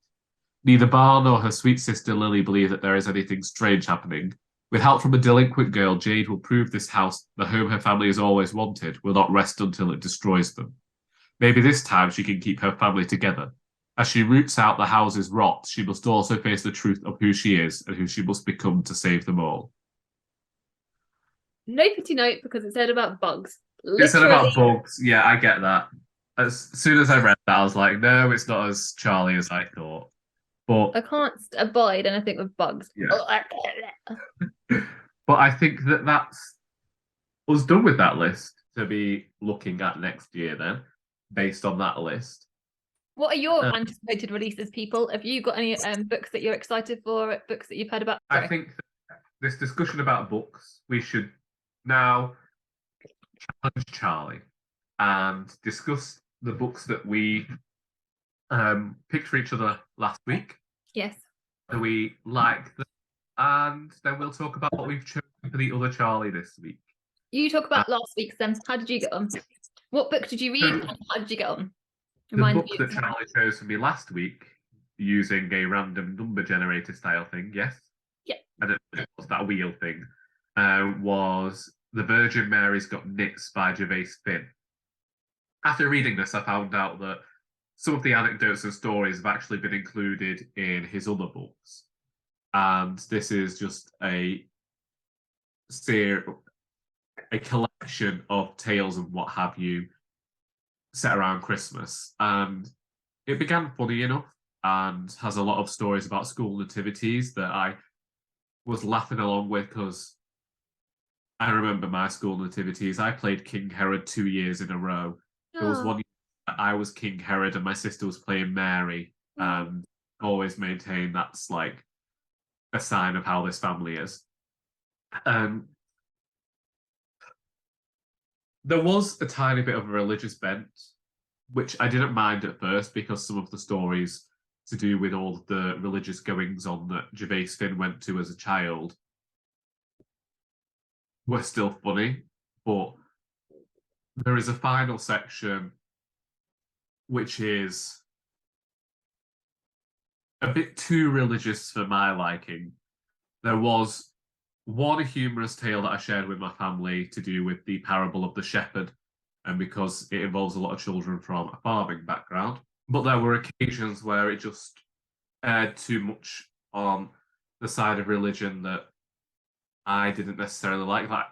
Neither Bar nor her sweet sister Lily believe that there is anything strange happening. With help from a delinquent girl, Jade will prove this house, the home her family has always wanted, will not rest until it destroys them. Maybe this time she can keep her family together. As she roots out the house's rot, she must also face the truth of who she is and who she must become to save them all. No pity note because it said about bugs. It said about bugs. Yeah, I get that. As soon as I read that, I was like, no, it's not as Charlie as I thought. But I can't abide anything with bugs. Yeah. But I think that that's us done with that list to be looking at next year then, based on that list. What are your anticipated releases, people? Have you got any books that you're excited for, books that you've heard about? Sorry. I think this discussion about books, we should now challenge Charlie and discuss the books that we picked for each other last week. Yes. That we like them, and then we'll talk about what we've chosen for the other Charlie this week. You talk about last week's then. How did you get on? What book did you read and how did you get on? The book that Charlie chose for me last week, using a random number generator style thing, yes? Yeah. I don't know what's that wheel thing, was The Virgin Mary's Got Nits by Gervaise Phinn. After reading this, I found out that some of the anecdotes and stories have actually been included in his other books. And this is just a collection of tales and what have you set around Christmas. And it began funny enough and has a lot of stories about school nativities that I was laughing along with because I remember my school nativities. I played King Herod 2 years in a row. There was one year that I was King Herod and my sister was playing Mary, and always maintain that's like a sign of how this family is. There was a tiny bit of a religious bent, which I didn't mind at first because some of the stories to do with all the religious goings on that Gervaise Phinn went to as a child were still funny. But there is a final section which is a bit too religious for my liking. There was one humorous tale that I shared with my family to do with the parable of the shepherd, and because it involves a lot of children from a farming background. But there were occasions where it just aired too much on the side of religion that I didn't necessarily like. That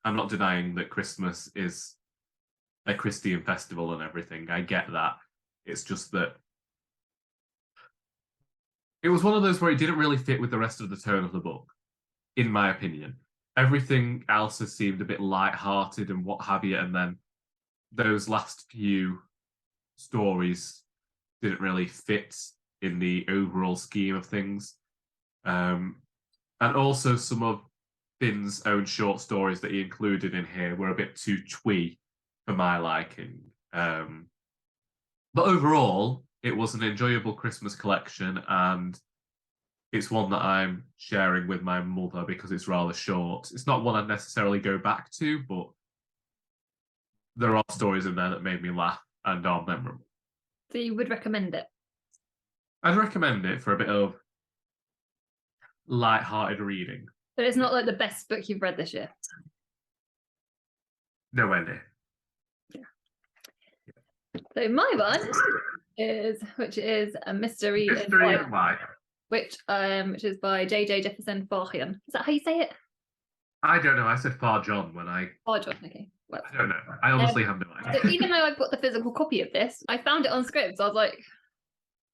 I'm not denying that Christmas is a Christian festival and everything. I get that. It's just that it was one of those where it didn't really fit with the rest of the tone of the book, in my opinion. Everything else has seemed a bit light-hearted and what have you, and then those last few stories didn't really fit in the overall scheme of things. And also some of Finn's own short stories that he included in here were a bit too twee for my liking. But overall, it was an enjoyable Christmas collection, and it's one that I'm sharing with my mother because it's rather short. It's not one I'd necessarily go back to, but there are stories in there that made me laugh and are memorable. So you would recommend it? I'd recommend it for a bit of light-hearted reading. But it's not like the best book you've read this year. Nowhere near. So my one which is a mystery in white, which is by J.J. Jefferson Farjeon. Is that how you say it? I don't know. I said Farjeon when I. Farjeon, okay. Well, I don't know. I honestly have no idea. So even though I've got the physical copy of this, I found it on Scribd. So I was like,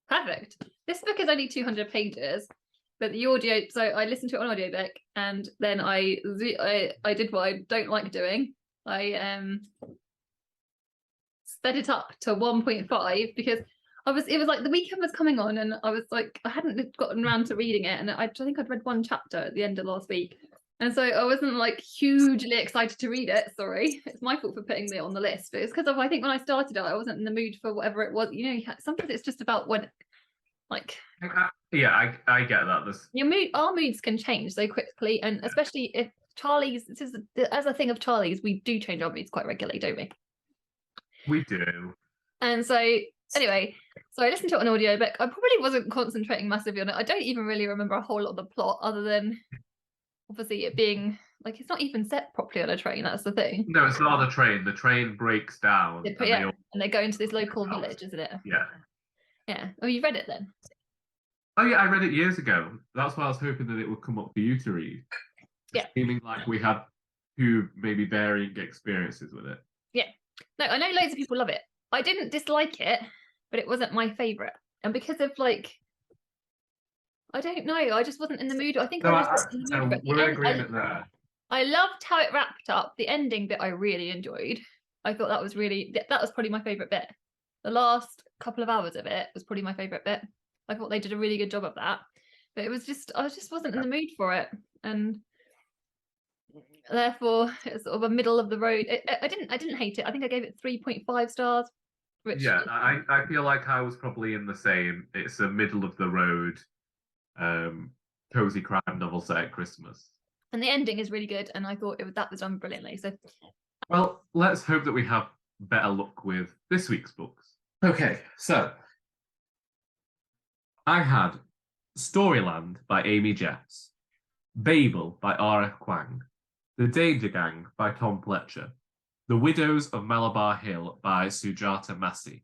perfect. This book is only 200 pages, but the audio. So I listened to it on audiobook, and then I did what I don't like doing. I sped it up to 1.5 because it was like the weekend was coming on, and I was like, I hadn't gotten around to reading it, and I think I'd read one chapter at the end of last week. And so I wasn't like hugely excited to read it. Sorry, it's my fault for putting it on the list. But it's because I think when I started it, I wasn't in the mood for whatever it was. You know, sometimes it's just about when, like. Yeah, I get that. Our moods can change so quickly, and especially if Charlie's. This is as a thing of Charlie's, we do change our moods quite regularly, don't we? We do. And so anyway, so I listened to it on audiobook. I probably wasn't concentrating massively on it. I don't even really remember a whole lot of the plot, other than obviously it being like it's not even set properly on a train. That's the thing. No, it's not on a train. The train breaks down. And they go into this local village, isn't it? Yeah. Yeah. Oh, you read it then? Oh yeah, I read it years ago. That's why I was hoping that it would come up for you to read. Yeah. Seeming like we had two maybe varying experiences with it. Yeah. No, I know loads of people love it. I didn't dislike it, but it wasn't my favourite. And because of like, I don't know, I just wasn't in the mood. I think I was in the mood. We're in agreement there. I loved how it wrapped up. The ending bit I really enjoyed. I thought that was probably my favourite bit. The last couple of hours of it was probably my favourite bit. I thought they did a really good job of that. But it was just, I just wasn't in the mood for it. And therefore it's sort of a middle of the road. I didn't hate it. I think I gave it 3.5 stars. Which yeah, I feel like I was probably in the same. It's a middle of the road cozy crime novel set at Christmas. And the ending is really good, and I thought that was done brilliantly. So, well, let's hope that we have better luck with this week's books. Okay, so I had Storyland by Amy Jeffs, Babel by R.F Kuang, The Danger Gang by Tom Fletcher, The Widows of Malaber Hill by Sujata Massey,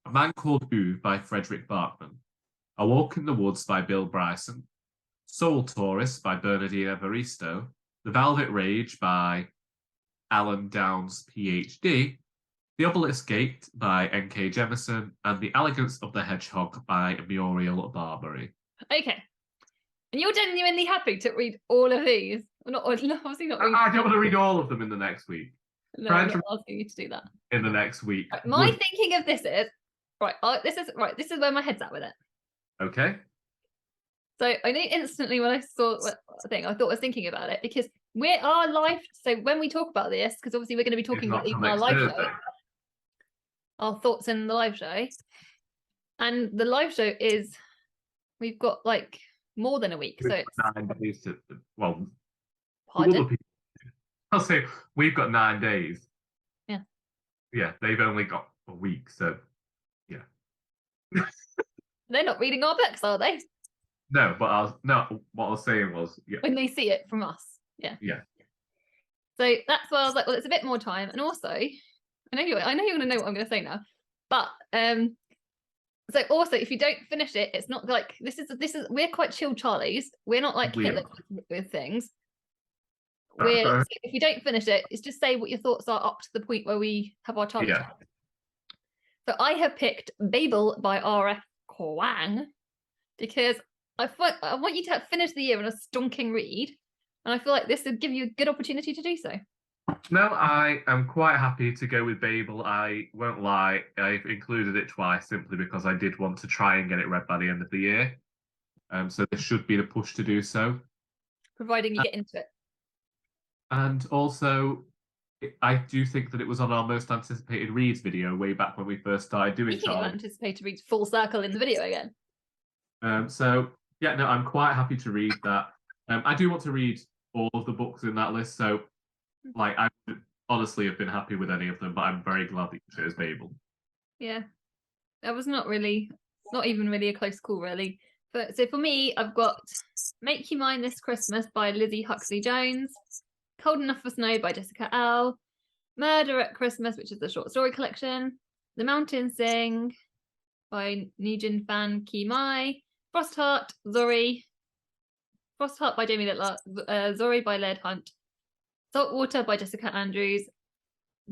A Man Called Uve by Fredrik Backman, A Walk in the Woods by Bill Bryson, Soul Tourist by Bernardine Evaristo, The Velvet Rage by Alan Downs, PhD, The Obelisk Gate by N.K Jemisin, and The Elegance of the Hedgehog by Muriel Barbery. Okay. And you're genuinely happy to read all of these? Obviously not. I don't want to read all of them in the next week. No, I'm not asking you to do that. In the next week. Right, my thinking of this is this is where my head's at with it. Okay. So I knew instantly when I saw the thing, I was thinking about it because so when we talk about this, because obviously we're going to be talking about our live show, our thoughts in the live show. And the live show we've got like more than a week. So it's 9 days to, well, pardon? I'll say we've got 9 days. Yeah. Yeah, they've only got a week, so yeah. They're not reading our books, are they? No, but what I was saying was when they see it from us. Yeah. Yeah. So that's why I was like, well, it's a bit more time. And also, I know you're gonna know what I'm gonna say now. But so also if you don't finish it, it's not like this is we're quite chill Charlies. We're not like Hitler with things. So if you don't finish it, it's just say what your thoughts are up to the point where we have our target. Yeah. So I have picked Babel by R.F Kuang because I want you to finish the year in a stonking read, and I feel like this would give you a good opportunity to do so. No, I am quite happy to go with Babel. I won't lie, I've included it twice simply because I did want to try and get it read by the end of the year. So there should be the push to do so. Providing you get into it. And also, I do think that it was on our most anticipated reads video way back when we first started doing Speaking of anticipated reads, full circle in the video again. So Yeah, no, I'm quite happy to read that. I do want to read all of the books in that list, so like I would honestly have been happy with any of them, but I'm very glad that you chose Babel. Yeah, that was not even really a close call, really. But so for me, I've got Make You Mine This Christmas by Lizzie Huxley Jones, Cold Enough for Snow by Jessica L, Murder at Christmas, which is the short story collection, The Mountains Sing by Nguyen Phan Ki Mai, Frostheart, Zorrie, Frostheart by Jamie Littler, Zorrie by Laird Hunt, Saltwater by Jessica Andrews,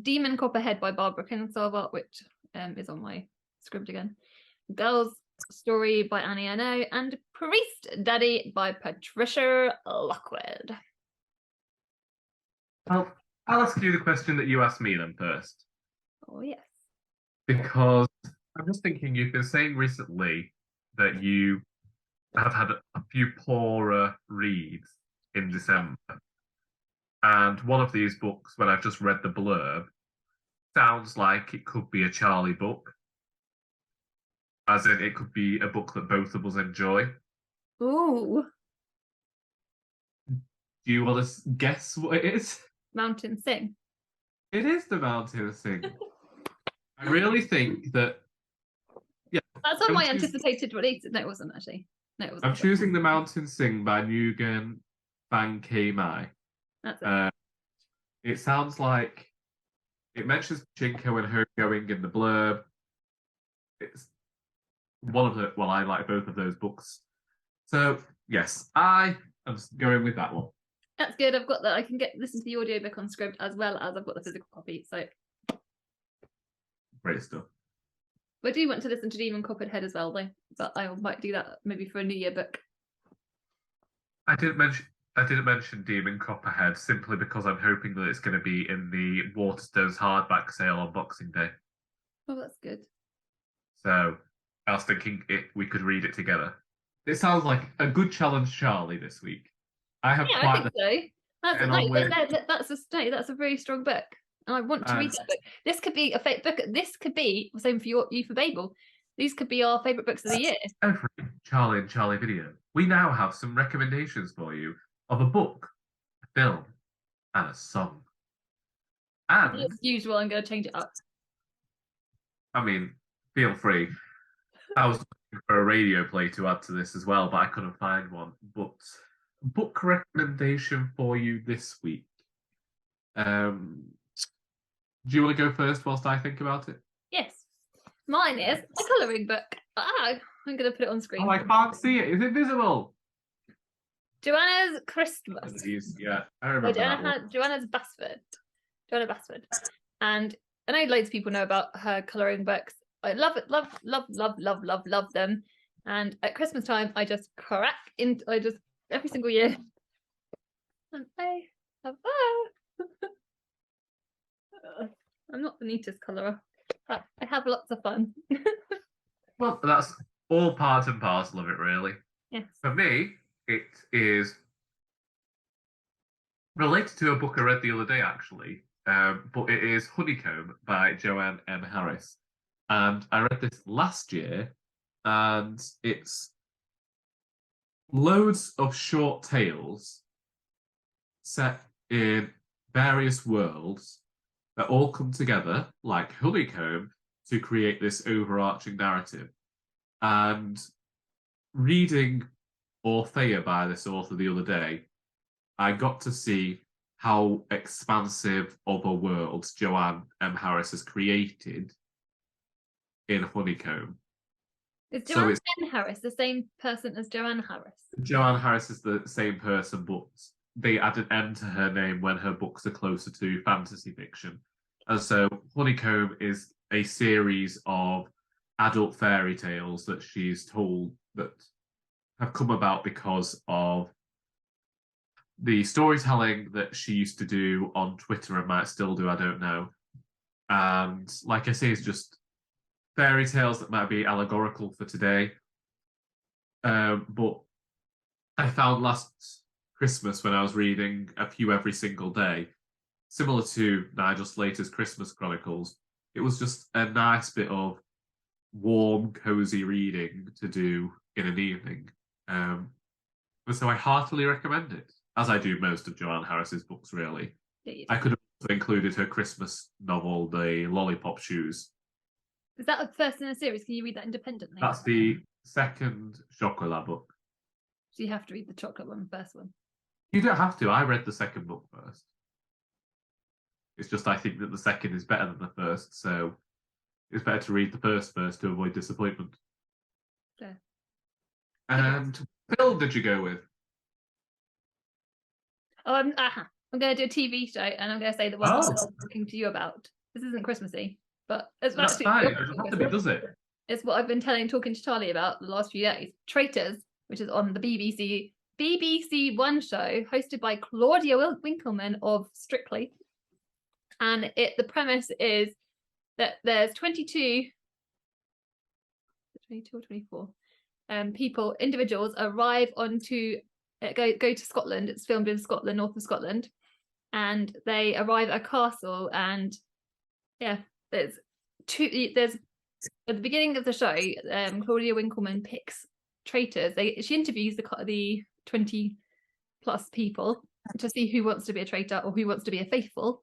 Demon Copperhead by Barbara Kingsolver, which is on my script again, Girls Story by Annie Ernaux, and Priest Daddy by Patricia Lockwood. I'll ask you the question that you asked me then first. Oh, yes. Because I'm just thinking, you've been saying recently that you have had a few poorer reads in December. And one of these books, when I've just read the blurb, sounds like it could be a Charlie book. As in, it could be a book that both of us enjoy. Ooh. Do you want to guess what it is? Mountain Sing. It is The Mountain Sing. I really think that, yeah. That's on my anticipated release. No, it wasn't actually. No, it wasn't. I'm choosing The Mountain Sing by Nguyen Phan Ki Mai. That's it. It sounds like it mentions Chinko and her going in the blurb. It's one of the, well, I like both of those books. So, yes, I am going with that one. That's good. I've got that. I can listen to the audiobook on script as well as I've got the physical copy. So Great stuff. I do want to listen to Demon Copperhead as well, though. But I might do that maybe for a New Year book. I didn't mention Demon Copperhead simply because I'm hoping that it's going to be in the Waterstones hardback sale on Boxing Day. Oh, that's good. So I was thinking if we could read it together. It sounds like a good challenge, Charlie, this week. I have I think so. That's a very strong book. And I want to read that book. This could be a favourite book. This could be the same for you for Babel. These could be our favourite books of the year. Every Charlie and Charlie video, we now have some recommendations for you of a book, a film, and a song. And as usual, I'm going to change it up. I mean, feel free. I was looking for a radio play to add to this as well, but I couldn't find one. But book recommendation for you this week. Do you want to go first whilst I think about it? Yes. Mine is a colouring book. I'm going to put it on screen. Oh, I can't see it. Is it visible? Joanna's Christmas. Yeah, I remember that one. Joanna Basford. And I know loads of people know about her colouring books. I love it, love them. And at Christmas time, I just every single year. And I'm not the neatest colourer, but I have lots of fun. Well, that's all part and parcel of it, really. Yes. For me, it is related to a book I read the other day, actually. But it is Honeycomb by Joanne M. Harris. And I read this last year, and it's loads of short tales set in various worlds that all come together, like Honeycomb, to create this overarching narrative. And reading Orphea by this author the other day, I got to see how expansive of a world Joanne M. Harris has created in Honeycomb. Is Joanne M. Harris the same person as Joanne Harris? Joanne Harris is the same person, but they add an M to her name when her books are closer to fantasy fiction. And so Honeycomb is a series of adult fairy tales that she's told that have come about because of the storytelling that she used to do on Twitter and might still do, I don't know. And like I say, it's just fairy tales that might be allegorical for today. But I found last Christmas when I was reading a few every single day, similar to Nigel Slater's Christmas Chronicles, it was just a nice bit of warm, cozy reading to do in an evening. So I heartily recommend it, as I do most of Joanne Harris's books, really. I could have also included her Christmas novel, The Lollipop Shoes. Is that a first in a series? Can you read that independently? That's the second Chocolat book. So you have to read the chocolate one, first one. You don't have to. I read the second book first. It's just I think that the second is better than the first, so it's better to read the first to avoid disappointment. Fair. And Phil, did you go with? Oh, I'm going to do a TV show, and I'm going to say the one I was talking to you about. This isn't Christmassy, but it's That's fine. It doesn't have to be, does it? It's what I've been talking to Charlie about the last few days. Traitors, which is on the BBC One show, hosted by Claudia Winkleman of Strictly. And the premise is that there's 22 or 24 individuals arrive onto go to Scotland. It's filmed in Scotland, north of Scotland, and they arrive at a castle. And there's at the beginning of the show, Claudia Winkleman picks traitors. She interviews the 20 plus people to see who wants to be a traitor or who wants to be a faithful.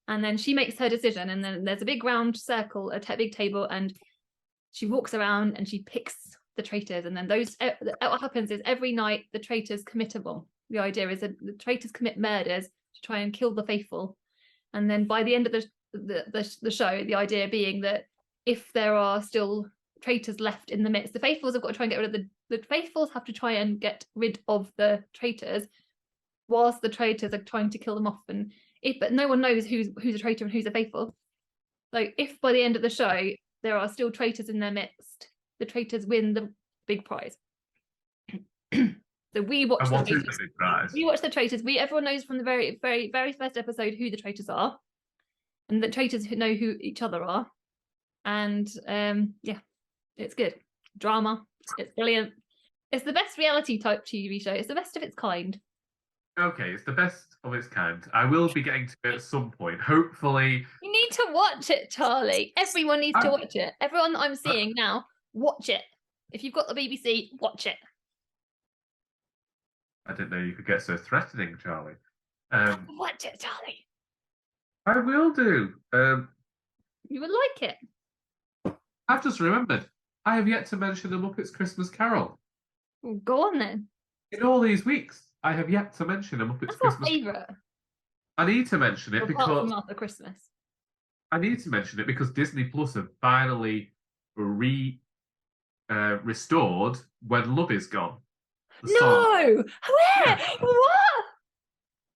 And then she makes her decision, and then there's a big round circle, a big table, and she walks around and she picks the traitors. And then what happens is every night the traitors commit a wrong. The idea is that the traitors commit murders to try and kill the faithful. And then by the end of the show, the idea being that if there are still traitors left in the midst, the faithfuls have got to try and get rid of the faithfuls have to try and get rid of the traitors, whilst the traitors are trying to kill them off. But no one knows who's a traitor and who's a faithful. So if by the end of the show there are still traitors in their midst, the traitors win the big prize. So we watch the traitors. We watch the traitors. Everyone knows from the very, very, very first episode who the traitors are, and the traitors know who each other are. And it's good. Drama. It's brilliant. It's the best reality type TV show. It's the best of its kind. Okay, it's the best of its kind. I will be getting to it at some point. Hopefully. You need to watch it, Charlie. Everyone needs to watch it. Everyone that I'm seeing now, watch it. If you've got the BBC, watch it. I didn't know you could get so threatening, Charlie. Watch it, Charlie. I will do. You would like it. I've just remembered. I have yet to mention the Muppets Christmas Carol. Well, go on then. In all these weeks, I have yet to mention a Muppets Christmas favourite. I need to mention it because after Christmas. I need to mention it because Disney Plus have finally restored When Love Is Gone. No! Song. Where? Yeah. What?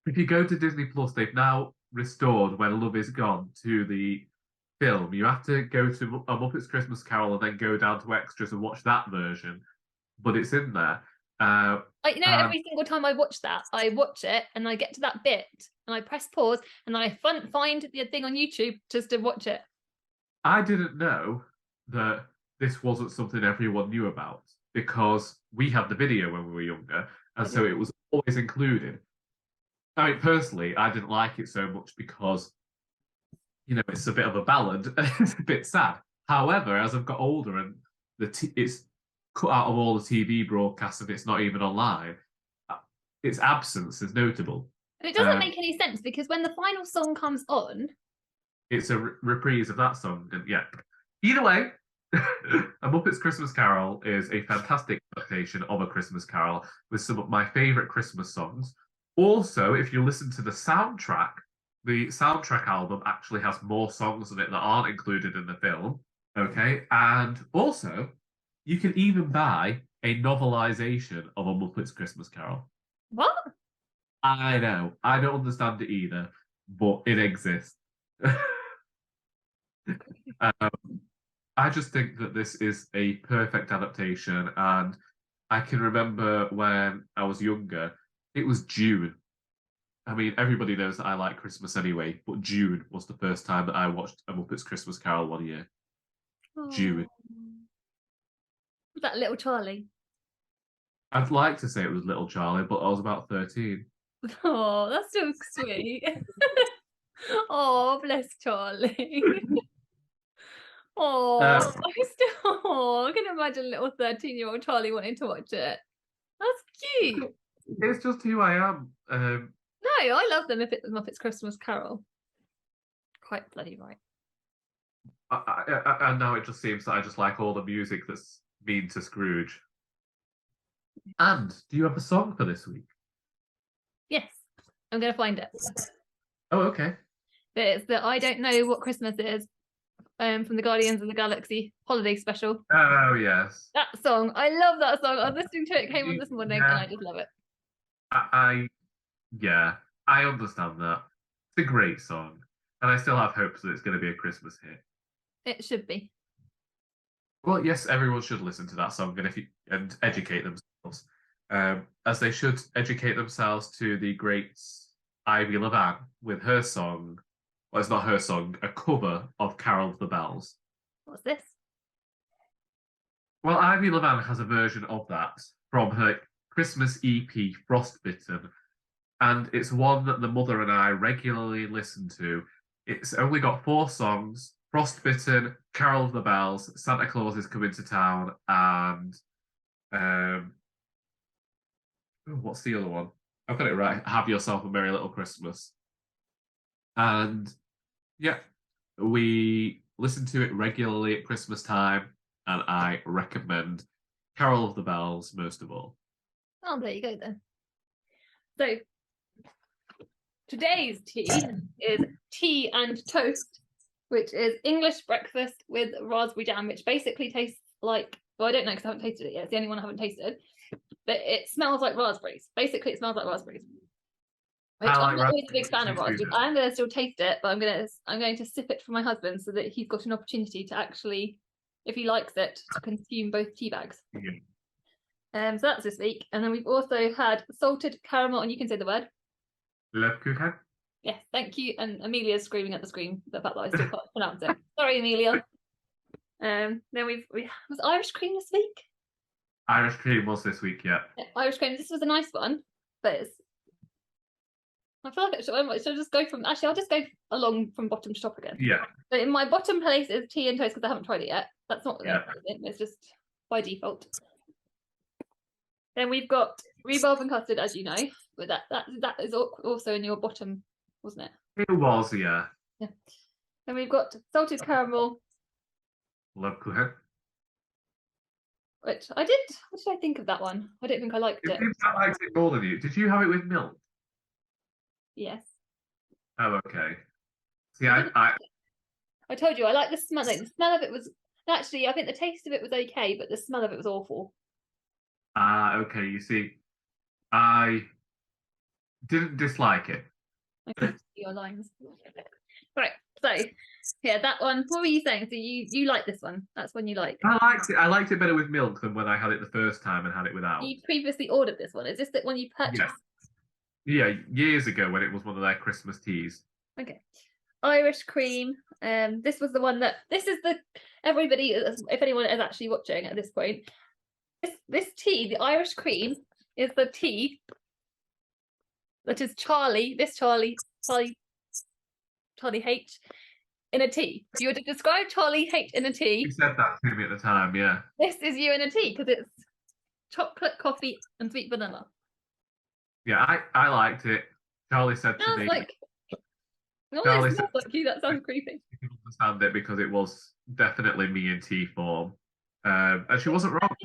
If you go to Disney Plus, they've now restored When Love Is Gone to the film. You have to go to a Muppets Christmas Carol and then go down to extras and watch that version. But it's in there. Every single time I watch it and I get to that bit and I press pause and then I find the thing on YouTube just to watch it. I didn't know that this wasn't something everyone knew about because we had the video when we were younger, and so it was always included. I mean, personally, I didn't like it so much because, it's a bit of a ballad and it's a bit sad. However, as I've got older and it's cut out of all the TV broadcasts and it's not even online, its absence is notable. And it doesn't make any sense because when the final song comes on, it's a reprise of that song. Either way, A Muppet's Christmas Carol is a fantastic adaptation of A Christmas Carol with some of my favourite Christmas songs. Also, if you listen to the soundtrack album actually has more songs in it that aren't included in the film. Okay, and also you can even buy a novelization of A Muppet's Christmas Carol. What? I know. I don't understand it either, but it exists. I just think that this is a perfect adaptation, and I can remember when I was younger, it was June. I mean, everybody knows that I like Christmas anyway, but June was the first time that I watched A Muppet's Christmas Carol one year. Oh. June. Was that Little Charlie? I'd like to say it was Little Charlie, but I was about 13. Oh, that's so sweet. Oh, bless Charlie. Oh, I can imagine little 13-year-old Charlie wanting to watch it. That's cute. It's just who I am. No, I love the Muppets Christmas Carol. Quite bloody right. And now it just seems that I just like all the music that's mean to Scrooge. And do you have a song for this week? Yes, I'm going to find it. Oh, okay. It's the I Don't Know What Christmas Is from the Guardians of the Galaxy holiday special. Oh, yes. That song, I love that song. I was listening to it, came on this morning, and I just love it. Yeah, I understand that. It's a great song, and I still have hopes that it's going to be a Christmas hit. It should be. Well, yes, everyone should listen to that song and educate themselves, as they should educate themselves to the great Ivy Levan with her song. Well, it's not her song, a cover of Carol of the Bells. What's this? Well, Ivy Levan has a version of that from her Christmas EP, Frostbitten, and it's one that the mother and I regularly listen to. It's only got 4 songs: Frostbitten, Carol of the Bells, Santa Claus is Coming to Town, and what's the other one? I've got it right. Have Yourself a Merry Little Christmas. And yeah, we listen to it regularly at Christmas time, and I recommend Carol of the Bells most of all. Oh, there you go then. So today's tea is tea and toast, which is English breakfast with raspberry jam, which basically tastes like, well, I don't know because I haven't tasted it yet. It's the only one I haven't tasted, but it smells like raspberries. Basically, it smells like raspberries. Which I'm not always a big fan of raspberries. I'm going to still taste it, but I'm going to sip it for my husband so that he's got an opportunity to actually, if he likes it, to consume both tea bags. Yeah. So that's this week, and then we've also had salted caramel, and you can say the word. Lebkuchen? Yes, thank you. And Amelia's screaming at the screen the fact that I still can't pronounce it. Sorry, Amelia. Then we was Irish cream this week. Irish cream was this week, yeah. Irish cream. This was a nice one, but I feel like I should just go from. Actually, I'll just go along from bottom to top again. Yeah. So in my bottom place is tea and toast because I haven't tried it yet. That's not it's just by default. Then we've got rhubarb and custard, as you know, but that is also in your bottom, wasn't it? It was, yeah. Yeah. Then we've got salted caramel. Lebkuchen. Which I did. What did I think of that one? I don't think I liked it. It seems I liked it more than you. Did you have it with milk? Yes. Oh, okay. See, I told you I like the smell. Like, the smell of it was actually. I think the taste of it was okay, but the smell of it was awful. Okay. You see, I didn't dislike it. I can see your lines. Right. So, yeah, that one. What were you saying? So you like this one? That's one you like. I liked it better with milk than when I had it the first time and had it without. You previously ordered this one. Is this the one you purchased? Yeah, years ago when it was one of their Christmas teas. Okay. Irish cream. This was the one that. This is the everybody. If anyone is actually watching at this point, this tea, the Irish cream, is the tea that is Charlie H in a tea. If you were to describe Charlie H in a tea, You said that to me at the time, yeah. This is you in a tea because it's chocolate, coffee, and sweet vanilla. Yeah, I liked it. Charlie said to me, Charlie said, like you. That sounds creepy. I can understand it because it was definitely me in tea form, and she wasn't wrong.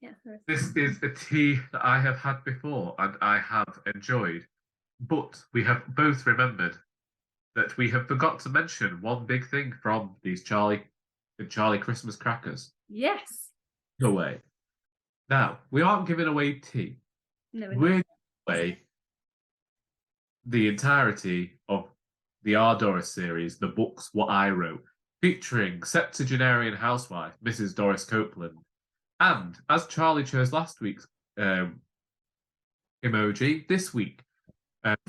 Yeah, this is a tea that I have had before and I have enjoyed, but we have both remembered that we have forgot to mention one big thing from these Charlie Christmas crackers. Yes. No way. Now, we aren't giving away tea. No, we're giving away the entirety of the R. Doris series, the books What I Wrote, featuring septuagenarian housewife Mrs. Doris Copeland. And as Charlie chose last week's emoji, this week,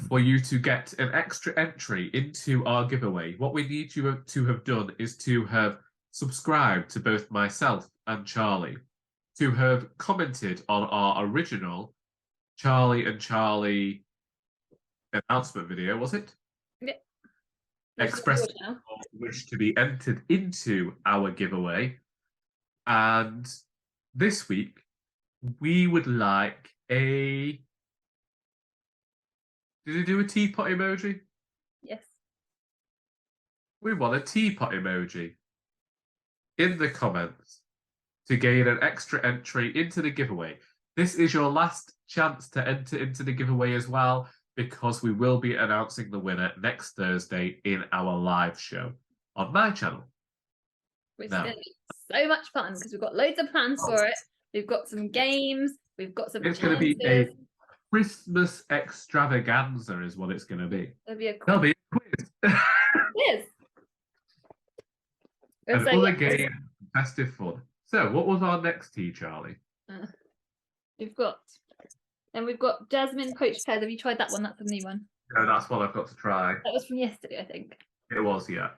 for you to get an extra entry into our giveaway, what we need you to have done is to have subscribed to both myself and Charlie, to have commented on our original Charlie and Charlie announcement video, was it? Yeah. Express your wish to be entered into our giveaway. And this week, we would like a... Did he do a teapot emoji? Yes. We want a teapot emoji in the comments to gain an extra entry into the giveaway. This is your last chance to enter into the giveaway as well, because we will be announcing the winner next Thursday in our live show on my channel. Which is going to be so much fun because we've got loads of plans for it. We've got some games. We've got some It's going to be a Christmas extravaganza is what it's going to be. There'll be a quiz. Quiz. And other games, festive fun. So what was our next tea, Charlie? We've got Jasmine poached pears. Have you tried that one? That's a new one. No, that's what I've got to try. That was from yesterday, I think. It was, yeah.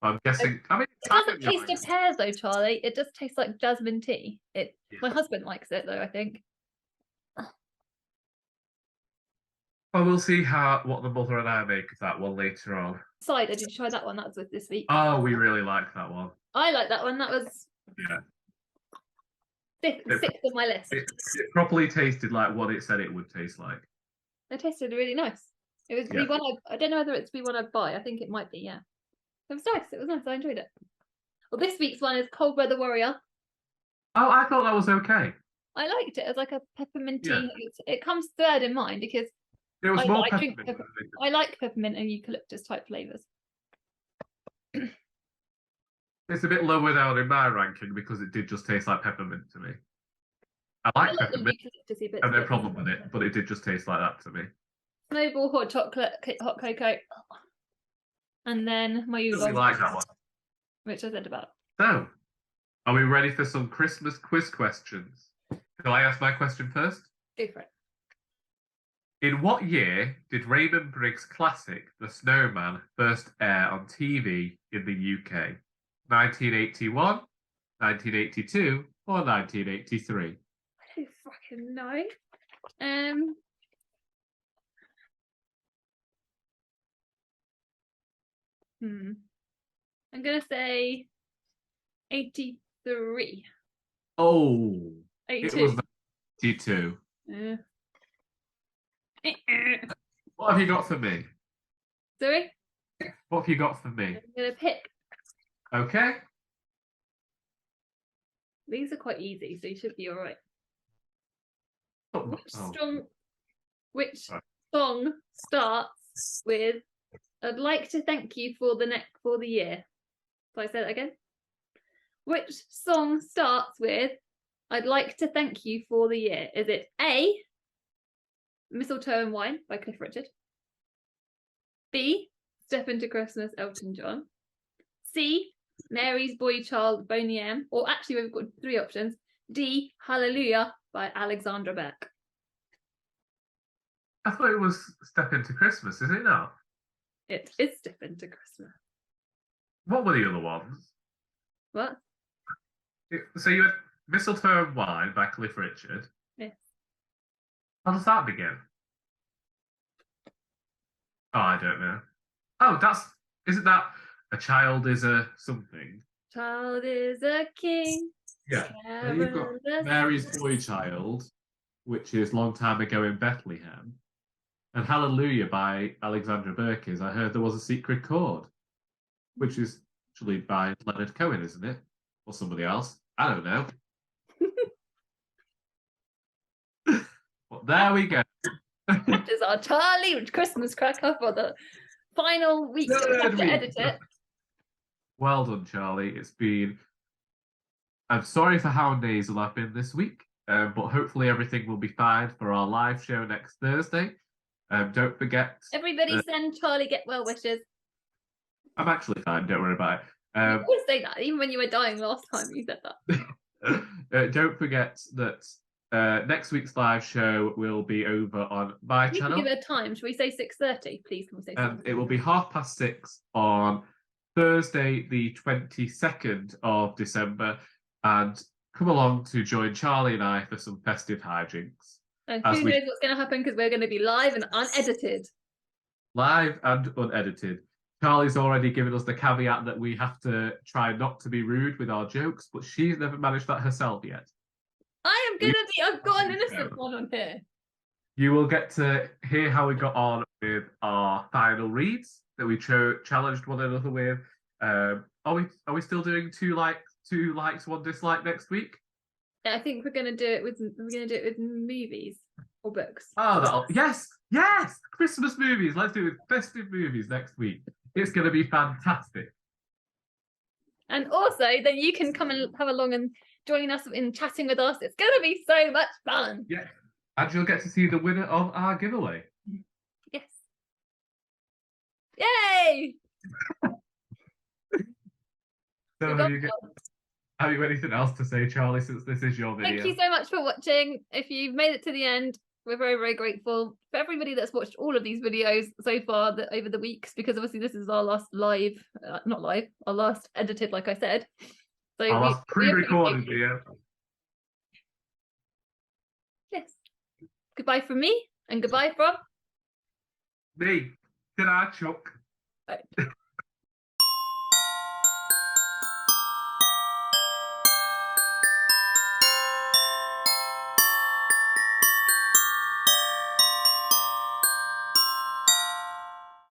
I'm guessing. I mean, it doesn't taste of pears though, Charlie. It just tastes like jasmine tea. My husband likes it though, I think. Well, we'll see what the mother and I make of that one later on. Cider, did you try that one? That was with this week. Oh, we really like that one. I like that one. That was sixth on my list. It properly tasted like what it said it would taste like. It tasted really nice. It was the one I don't know whether it's the one I'd buy. I think it might be, yeah. It was nice. It was nice. I enjoyed it. Well, this week's one is Cold Weather Warrior. Oh, I thought that was okay. I liked it. It was like a pepperminty. Yeah. It comes third in mine because it was more peppermint. I like peppermint and eucalyptus type flavours. It's a bit lower down in my ranking because it did just taste like peppermint to me. I like peppermint. I have no problem with it, but it did just taste like that to me. Snowball hot chocolate, hot cocoa, and then my oolong. Like that one, which I said about. So, are we ready for some Christmas quiz questions? Shall I ask my question first? Go for it. In what year did Raymond Briggs' classic The Snowman first air on TV in the UK? 1981, 1982, or 1983? I don't fucking know. I'm gonna say 83. Oh, 82. It was 82. What have you got for me? Sorry? What have you got for me? I'm gonna pick. Okay. These are quite easy, so you should be all right. Which song starts with "I'd like to thank you for the year"? So I say that again. Which song starts with "I'd like to thank you for the year"? Is it A, Mistletoe and Wine by Cliff Richard? B, Step Into Christmas, Elton John? C, Mary's Boy Child, Boney M? Or actually, we've got three options. D, Hallelujah by Alexandra Burke. I thought it was Step Into Christmas, is it not? It is Step Into Christmas. What were the other ones? What? So you had Mistletoe and Wine by Cliff Richard. Yes. How does that begin? Oh, I don't know. Oh, isn't that A Child is a something? Child is a king. Yeah. And you've got Mary's Boy Child, which is Long Time Ago in Bethlehem. And Hallelujah by Alexandra Burke is I Heard There Was a Secret Chord, which is actually by Leonard Cohen, isn't it? Or somebody else. I don't know. Well, there we go. That is our Charlie Christmas cracker for the final week that we have to edit it. Well done, Charlie. I'm sorry for how nasal I've been this week, but hopefully everything will be fine for our live show next Thursday. Don't forget... Everybody send Charlie get well wishes. I'm actually fine, don't worry about it. You always say that, even when you were dying last time you said that. Don't forget that next week's live show will be over on my channel. Give it a time. Should we say 6:30? Please, can we say 6:30? It will be 6:30 on Thursday, the 22nd of December. And come along to join Charlie and I for some festive hijinks. And who knows what's going to happen because we're going to be live and unedited. Live and unedited. Charlie's already given us the caveat that we have to try not to be rude with our jokes, but she's never managed that herself yet. I am gonna be. I've got an innocent one on here. You will get to hear how we got on with our final reads that we challenged one another with. Are we still doing two likes, one dislike next week? Yeah, I think we're gonna do it with movies or books. Oh, yes, Christmas movies. Let's do it with festive movies next week. It's going to be fantastic. And also, then you can come and have along and join us in chatting with us. It's going to be so much fun. Yeah, and you'll get to see the winner of our giveaway. Yes. Yay! So have you anything else to say, Charlie, since this is your video? Thank you so much for watching. If you've made it to the end, we're very, very grateful for everybody that's watched all of these videos so far over the weeks, because obviously this is our last live, not live, our last edited, like I said. So our last pre-recorded video. Yes. Goodbye from me, and goodbye from me. Did I, Chuck? Right.